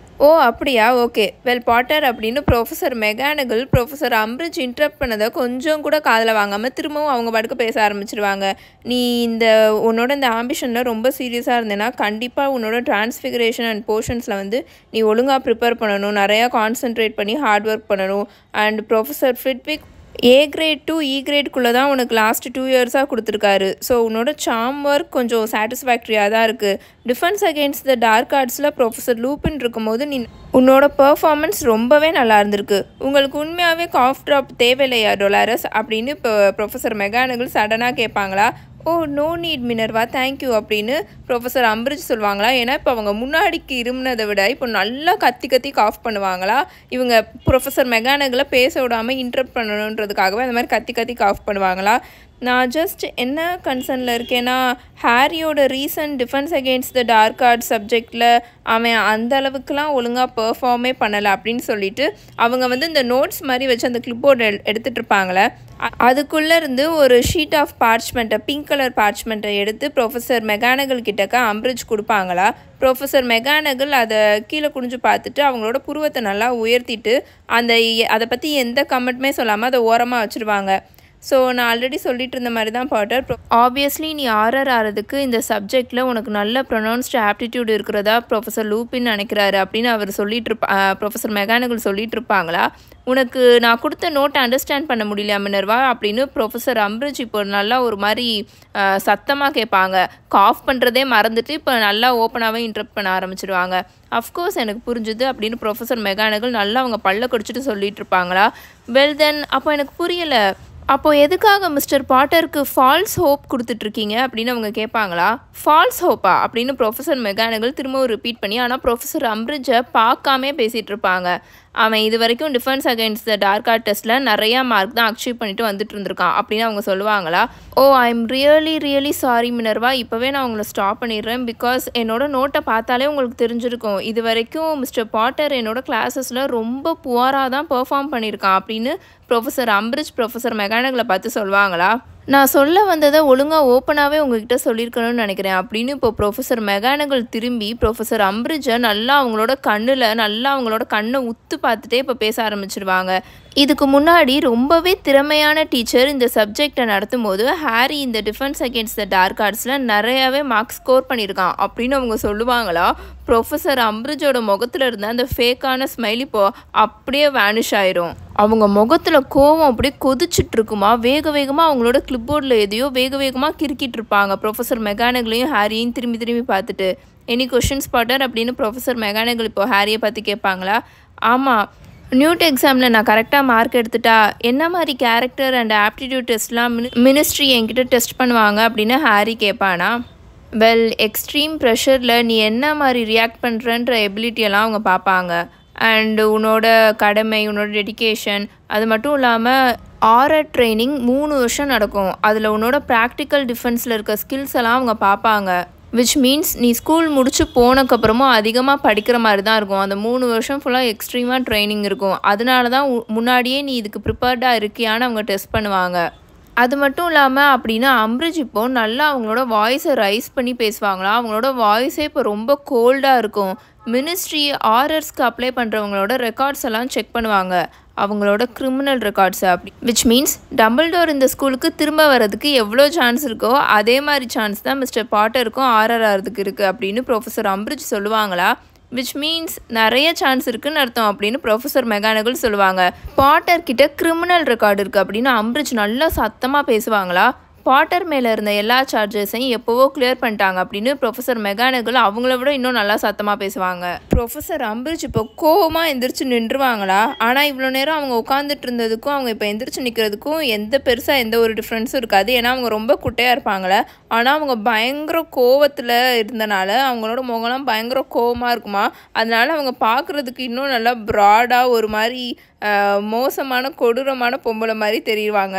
Speaker 1: ஓ அப்படியா, ஓகே வெல் பாட்டர் அப்படின்னு professor mechanical professor Umbridge interrupt பண்ணதை கொஞ்சம் கூட காதில் வாங்காமல் திரும்பவும் அவங்க பாட்டுக்கு பேச ஆரம்பிச்சிருவாங்க. நீ உன்னோட இந்த ஆம்பிஷனில் ரொம்ப சீரியஸாக இருந்தேன்னா கண்டிப்பாக உன்னோட டிரான்ஸ்ஃபிகரேஷன் அண்ட் போர்ஷன்ஸில் வந்து நீ ஒழுங்காக ப்ரிப்பேர் பண்ணணும், நிறையா கான்சென்ட்ரேட் பண்ணி ஹார்ட் ஒர்க் பண்ணணும். And professor Flitwick A grade to E gradeக்குள்ளே தான் உனக்கு லாஸ்ட் 2 இயர்ஸாக கொடுத்துருக்காரு. ஸோ உன்னோட சாம் ஒர்க் கொஞ்சம் சாட்டிஸ்ஃபேக்ட்ரியாக தான் இருக்குது. டிஃபென்ஸ் அகெயின்ஸ்ட் த டார்க் ஆர்ட்ஸில் ப்ரொஃபஸர் லூப்பின் இருக்கும்போது நீ உன்னோட பெர்ஃபார்மன்ஸ் ரொம்பவே நல்லா இருந்திருக்கு. உங்களுக்கு உண்மையாகவே காஃப் ட்ராப் தேவையில்லையா டொலாரஸ் அப்படின்னு இப்போ ப்ரொஃபஸர் மெகானிக்கல் சடனாக கேட்பாங்களா. Oh no need Minerva thank you அப்படின்னு ப்ரொஃபஸர் அம்ரிஜ் சொல்லுவாங்களா. ஏன்னா இப்போ அவங்க முன்னாடிக்கு இருமுனதை விட இப்போ நல்லா கத்தி கத்தி காஃப் பண்ணுவாங்களா. இவங்க ப்ரொஃபஸர் மெகானிக்கலை பேச விடாமல் இன்டரப்ட் பண்ணணுன்றதுக்காகவே அந்த மாதிரி கத்தி கத்தி காஃப் பண்ணுவாங்களா. நான் ஜஸ்ட் என்ன கன்சர்னில் இருக்கேன்னா, ஹாரியோட recent defence against the dark arts சப்ஜெக்டில் அவன் அந்த அளவுக்குலாம் ஒழுங்காக பெர்ஃபார்மே பண்ணலை அப்படின்னு சொல்லிட்டு அவங்க வந்து இந்த நோட்ஸ் மாதிரி வச்சு அந்த கிளிப்போர்டு எடுத்துகிட்டு இருப்பாங்களே, அதுக்குள்ளே இருந்து ஒரு ஷீட் ஆஃப் பார்ச்மெண்ட்டை பிங்க் கலர் பார்ச்மெண்ட்டை எடுத்து ப்ரொஃபஸர் மெகானிக்கல் கிட்டக்க அம்ரிஜ் கொடுப்பாங்களா. ப்ரொஃபஸர் மெகானிக்கல் அதை கீழே குனிஞ்சு பார்த்துட்டு அவங்களோட புருவத்தை நல்லா உயர்த்திட்டு அதை பற்றி எந்த கமெண்ட்டுமே சொல்லாமல் அதை ஓரமாக வச்சுருவாங்க. ஸோ நான் ஆல்ரெடி சொல்லிட்டு இருந்த மாதிரி தான் பாட்டர், ஆப்வியஸ்லி நீ ஆர்ஆர் ஆகிறதுக்கு இந்த சப்ஜெக்டில் உனக்கு நல்ல ப்ரொனவுன்ஸ்டு ஆப்டிடியூட் இருக்கிறதா ப்ரொஃபஸர் லூப்பின் நினைக்கிறாரு அப்படின்னு அவர் ப்ரொஃபஸர் மெகானிக்கல் சொல்லிட்டு இருப்பாங்களா. உனக்கு நான் கொடுத்த நோட்டை அண்டர்ஸ்டாண்ட் பண்ண முடியலையா மினர்வா அப்படின்னு ப்ரொஃபஸர் அம்ரிஜ் இப்போ நல்லா ஒரு மாதிரி சத்தமாக கேட்பாங்க. காஃப் பண்ணுறதே மறந்துட்டு இப்போ நல்லா ஓப்பனாகவே இன்டரப்ட் பண்ண ஆரம்பிச்சிடுவாங்க. அஃப்கோர்ஸ் எனக்கு புரிஞ்சுது அப்படின்னு ப்ரொஃபஸர் மெகானிக்கல் நல்லா அவங்க பல்ல கடிச்சிட்டு சொல்லிட்டு இருப்பாங்களா. வெல் தென் அப்போ எனக்கு புரியலை, அப்போது எதுக்காக மிஸ்டர் பாட்டருக்கு ஃபால்ஸ் ஹோப் கொடுத்துட்ருக்கீங்க அப்படின்னு அவங்க கேட்பாங்களா. ஃபால்ஸ் ஹோப்பா அப்படின்னு ப்ரொஃபஸர் மெகானிக்கல் திரும்பவும் ரிப்பீட் பண்ணி ஆனால் ப்ரொஃபஸர் அம்ரிஜை பார்க்காமே பேசிகிட்டு இருப்பாங்க. அவன் இது வரைக்கும் defence against the dark art டெஸ்ட்டில் நிறையா மார்க் தான் அச்சீவ் பண்ணிட்டு வந்துட்டு இருந்திருக்கான் அப்படின்னு அவங்க சொல்லுவாங்களா. Oh I am really sorry Minerva, இப்போவே நான் உங்களை ஸ்டாப் பண்ணிடுறேன். பிகாஸ் என்னோட நோட்டை பார்த்தாலே உங்களுக்கு தெரிஞ்சிருக்கும் இது வரைக்கும் மிஸ்டர் பாட்டர் என்னோட கிளாஸஸில் ரொம்ப புவராக தான் பெர்ஃபார்ம் பண்ணியிருக்கான் அப்படின்னு ப்ரொஃபஸர் அம்ரிஜ் ப்ரொஃபஸர் மெகானிக்கலை பார்த்து சொல்லுவாங்களா. நான் சொல்ல வந்ததை ஒழுங்காக ஓப்பனாகவே உங்ககிட்ட சொல்லியிருக்கணும்னு நினைக்கிறேன் அப்படின்னு இப்போ ப்ரொஃபஸர் மெகானிக்கல் திரும்பி ப்ரொஃபஸர் அம்ரிஜை நல்லா அவங்களோட கண்ணை உத்து பார்த்துட்டே இப்போ பேச ஆரம்பிச்சிருவாங்க. இதுக்கு முன்னாடி ரொம்பவே திறமையான டீச்சர் இந்த சப்ஜெக்டை நடத்தும் போது ஹாரி இந்த டிஃபென்ஸ் அகெயின்ஸ்ட் த டார்க் ஆர்ட்ஸில் நிறையாவே மார்க்ஸ் ஸ்கோர் பண்ணியிருக்கான் அப்படின்னு அவங்க சொல்லுவாங்களா. ப்ரொஃபஸர் அம்ரிஜோட முகத்தில் இருந்த அந்த ஃபேக்கான ஸ்மைல் இப்போ அப்படியே வேனிஷ் ஆயிரும். அவங்க முகத்தில் கோவம் அப்படியே கொதிச்சுட்டு இருக்குமா. வேகமாக அவங்களோட கிளிப்போர்டில் எதையோ வேகமாக கிறுக்கிட்டு இருப்பாங்க. ப்ரொஃபஸர் மெகானிக்கலையும் ஹாரியையும் திரும்பி பார்த்துட்டு எனி கொஷின்ஸ் பாட்டர் அப்படின்னு ப்ரொஃபஸர் மெகானிக்கல் இப்போ ஹாரியை பார்த்து கேட்பாங்களா. ஆமாம், நியூட் எக்ஸாமில் நான் கரெக்டாக மார்க் எடுத்துட்டா என்ன மாதிரி கேரக்டர் அண்ட் ஆப்டிடியூட் டெஸ்ட்லாம் மினிஸ்ட்ரி என்கிட்ட டெஸ்ட் பண்ணுவாங்க அப்படின்னு ஹாரி கேட்பானா. வெல் எக்ஸ்ட்ரீம் ப்ரெஷரில் நீ என்ன மாதிரி ரியாக்ட் பண்ணுறன்ற எபிலிட்டியெல்லாம் அவங்க பார்ப்பாங்க. அண்டு உன்னோட கடமை, உன்னோட டெடிக்கேஷன், அது மட்டும் இல்லாமல் ஆரர் ட்ரைனிங் 3 வருஷம் நடக்கும். அதில் உன்னோட ப்ராக்டிக்கல் டிஃபென்ஸில் இருக்க ஸ்கில்ஸ் எல்லாம் அவங்க பார்ப்பாங்க. விச் மீன்ஸ் நீ ஸ்கூல் முடிச்சு போனக்கப்புறமும் அதிகமாக படிக்கிற மாதிரி தான் இருக்கும். அந்த 3 வருஷம் ஃபுல்லாக எக்ஸ்ட்ரீமாக ட்ரைனிங் இருக்கும். அதனால தான் முன்னாடியே நீ இதுக்கு ப்ரிப்பேர்டாக இருக்கியான்னு அவங்க டெஸ்ட் பண்ணுவாங்க. அது மட்டும் இல்லாமல் அப்படின்னா அம்ரிஜ் இப்போது நல்லா அவங்களோட வாய்ஸை ரைஸ் பண்ணி பேசுவாங்களா. அவங்களோட வாய்ஸே இப்போ ரொம்ப கோல்டாக இருக்கும். மினிஸ்ட்ரி ஆர்ஆர்ஸ்க்கு அப்ளை பண்ணுறவங்களோட ரெக்கார்ட்ஸ் எல்லாம் செக் பண்ணுவாங்க, அவங்களோட கிரிமினல் ரெக்கார்ட்ஸை. அப்படி விச் மீன்ஸ் டம்பிள்டோர் இந்த ஸ்கூலுக்கு திரும்ப வர்றதுக்கு எவ்வளோ சான்ஸ் இருக்கோ அதே மாதிரி சான்ஸ் தான் மிஸ்டர் பாட்டருக்கும் ஆர்ஆர் ஆகிறதுக்கு இருக்குது அப்படின்னு ப்ரொஃபஸர் அம்ரிஜ் சொல்லுவாங்களா. விச் மீன்ஸ் நிறைய சான்ஸ் இருக்குன்னு அர்த்தம் அப்படின்னு ப்ரொஃபஸர் மெகானகல் சொல்லுவாங்க. பாட்டர் கிட்ட கிரிமினல் ரெக்கார்டு இருக்குது அப்படின்னு அம்ரிஜ் நல்லா சத்தமாக பேசுவாங்களா. பாட்டர் மேலே இருந்த எல்லா சார்ஜஸையும் எப்போவோ கிளியர் பண்ணிட்டாங்க அப்படின்னு ப்ரொஃபஸர் மெகானகல் அவங்கள விட இன்னும் நல்லா சத்தமாக பேசுவாங்க. ப்ரொஃபஸர் அம்ரிஜ் இப்போ கோவமாக எந்திரிச்சு நின்றுவாங்களா. ஆனால் இவ்வளோ நேரம் அவங்க உட்காந்துட்டு இருந்ததுக்கும் அவங்க இப்போ எந்திரிச்சு நிற்கிறதுக்கும் எந்த ஒரு டிஃப்ரென்ஸும் இருக்காது. ஏன்னா அவங்க ரொம்ப குட்டையாக இருப்பாங்களே. ஆனால் அவங்க பயங்கர கோவத்தில் இருந்தனால அவங்களோட முகம்லாம் பயங்கர கோவமாக இருக்குமா. அதனால அவங்க பார்க்குறதுக்கு இன்னும் நல்லா ப்ராடாக ஒரு மாதிரி மோசமான கொடூரமான பொம்பளை மாதிரி தெரியுவாங்க.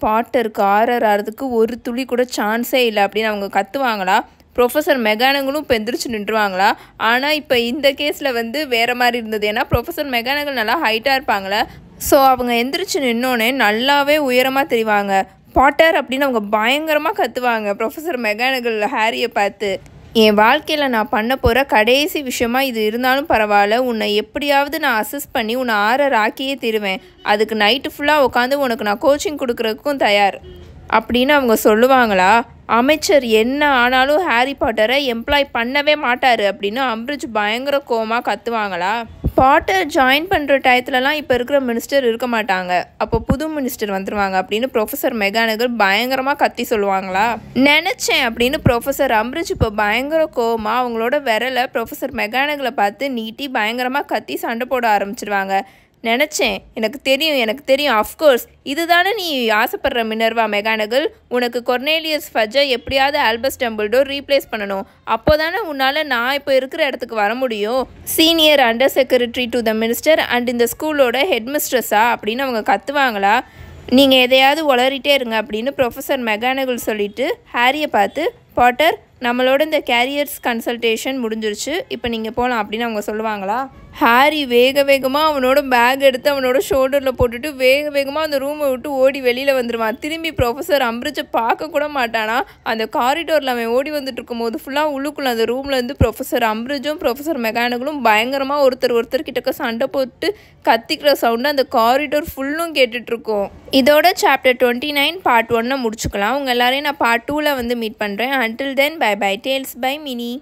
Speaker 1: பாட்டருக்கு ஆர்ஆர் ஆகிறதுக்கு ஒரு துளி கூட சான்ஸே இல்லை அப்படின்னு அவங்க கத்துவாங்களா. ப்ரொஃபஸர் மெகானகலும் இப்போ எந்திரிச்சு நின்றுவாங்களா. ஆனால் இப்போ இந்த கேஸில் வேறு மாதிரி இருந்தது. ஏன்னா ப்ரொஃபஸர் மெகானகல் நல்லா ஹைட்டாக இருப்பாங்களே. ஸோ அவங்க எந்திரிச்சு நின்னோடனே நல்லாவே உயரமாக தெரிவாங்க. பாட்டர் அப்படின்னு அவங்க பயங்கரமாக கத்துவாங்க ப்ரொஃபஸர் மெகானகல் ஹாரியை பார்த்து. என் வாழ்க்கையில் நான் பண்ண போகிற கடைசி விஷயமா இது இருந்தாலும் பரவாயில்ல, உன்னை எப்படியாவது நான் அசஸ் பண்ணி உன்னை ஆர்ஆர் ஆக்கியே தருவேன். அதுக்கு நைட்டு ஃபுல்லாக உட்காந்து உனக்கு நான் கோச்சிங் கொடுக்குறதுக்கும் தயார் அப்படின்னு அவங்க சொல்லுவாங்களா. அமைச்சர் என்ன ஆனாலும் ஹாரி பாட்டரை எம்ப்ளாய் பண்ணவே மாட்டார் அப்படின்னு அம்ரிஜ் பயங்கர கோவமாக கத்துவாங்களா. பாட்டர் ஜாயின் பண்ணுற டயத்துலலாம் இப்போ இருக்கிற மினிஸ்டர் இருக்க மாட்டாங்க, அப்போ புது மினிஸ்டர் வந்துடுவாங்க அப்படின்னு ப்ரொஃபஸர் மெகானகல் பயங்கரமாக கத்தி சொல்லுவாங்களா. நினச்சேன் அப்படின்னு ப்ரொஃபஸர் அம்ரிஜ் இப்போ பயங்கர கோவமாக அவங்களோட விரலை ப்ரொஃபஸர் மெகானகலை பார்த்து நீட்டி பயங்கரமாக கத்தி சண்டை போட ஆரம்பிச்சிடுவாங்க. நினச்சேன், எனக்கு தெரியும் அஃப்கோர்ஸ் இதுதானே நீ ஆசைப்படுற மினர்வா மெகானகல். உனக்கு கொர்னேலியஸ் ஃபட்ஜை எப்படியாவது ஆல்பஸ் டம்பிள்டோர் ரீப்ளேஸ் பண்ணணும். அப்போ தானே உன்னால் நான் இப்போ இருக்கிற இடத்துக்கு வர முடியும். Senior under secretary to the minister and இந்த ஸ்கூலோட ஹெட் மிஸ்ட்ரஸா அப்படின்னு அவங்க கத்துவாங்களா. நீங்கள் எதையாவது உளறிட்டே இருங்க அப்படின்னு ப்ரொஃபஸர் மெகானகல் சொல்லிவிட்டு ஹாரியை பார்த்து, பாட்டர் நம்மளோட இந்த கேரியர்ஸ் கன்சல்டேஷன் முடிஞ்சிருச்சு, இப்போ நீங்கள் போகலாம் அப்படின்னு அவங்க சொல்லுவாங்களா. ஹாரி வேகமாக அவனோட பேக் எடுத்து அவனோட ஷோல்டரில் போட்டுட்டு வேகமாக அந்த ரூமை விட்டு ஓடி வெளியில் வந்துடுவான். திரும்பி ப்ரொஃபஸர் அம்ரிஜை பார்க்க கூட மாட்டானா. அந்த காரிடோரில் அவன் ஓடி வந்துட்டு இருக்கும்போது ஃபுல்லாக உள்ளுக்குள்ள அந்த ரூம்லேருந்து ப்ரொஃபஸர் அம்ரிஜும் ப்ரொஃபஸர் மெகானகலும் பயங்கரமாக ஒருத்தர் கிட்டக்க சண்டை போட்டு கத்திக்கிற சவுண்டு அந்த காரிடோர் ஃபுல்லும் கேட்டுட்ருக்கோம். இதோட சாப்டர் 29 பார்ட் 1 முடிச்சுக்கலாம். உங்கள் எல்லாரையும் நான் பார்ட் 2ல் மீட் பண்ணுறேன். Until then bye bye. Tales by mini.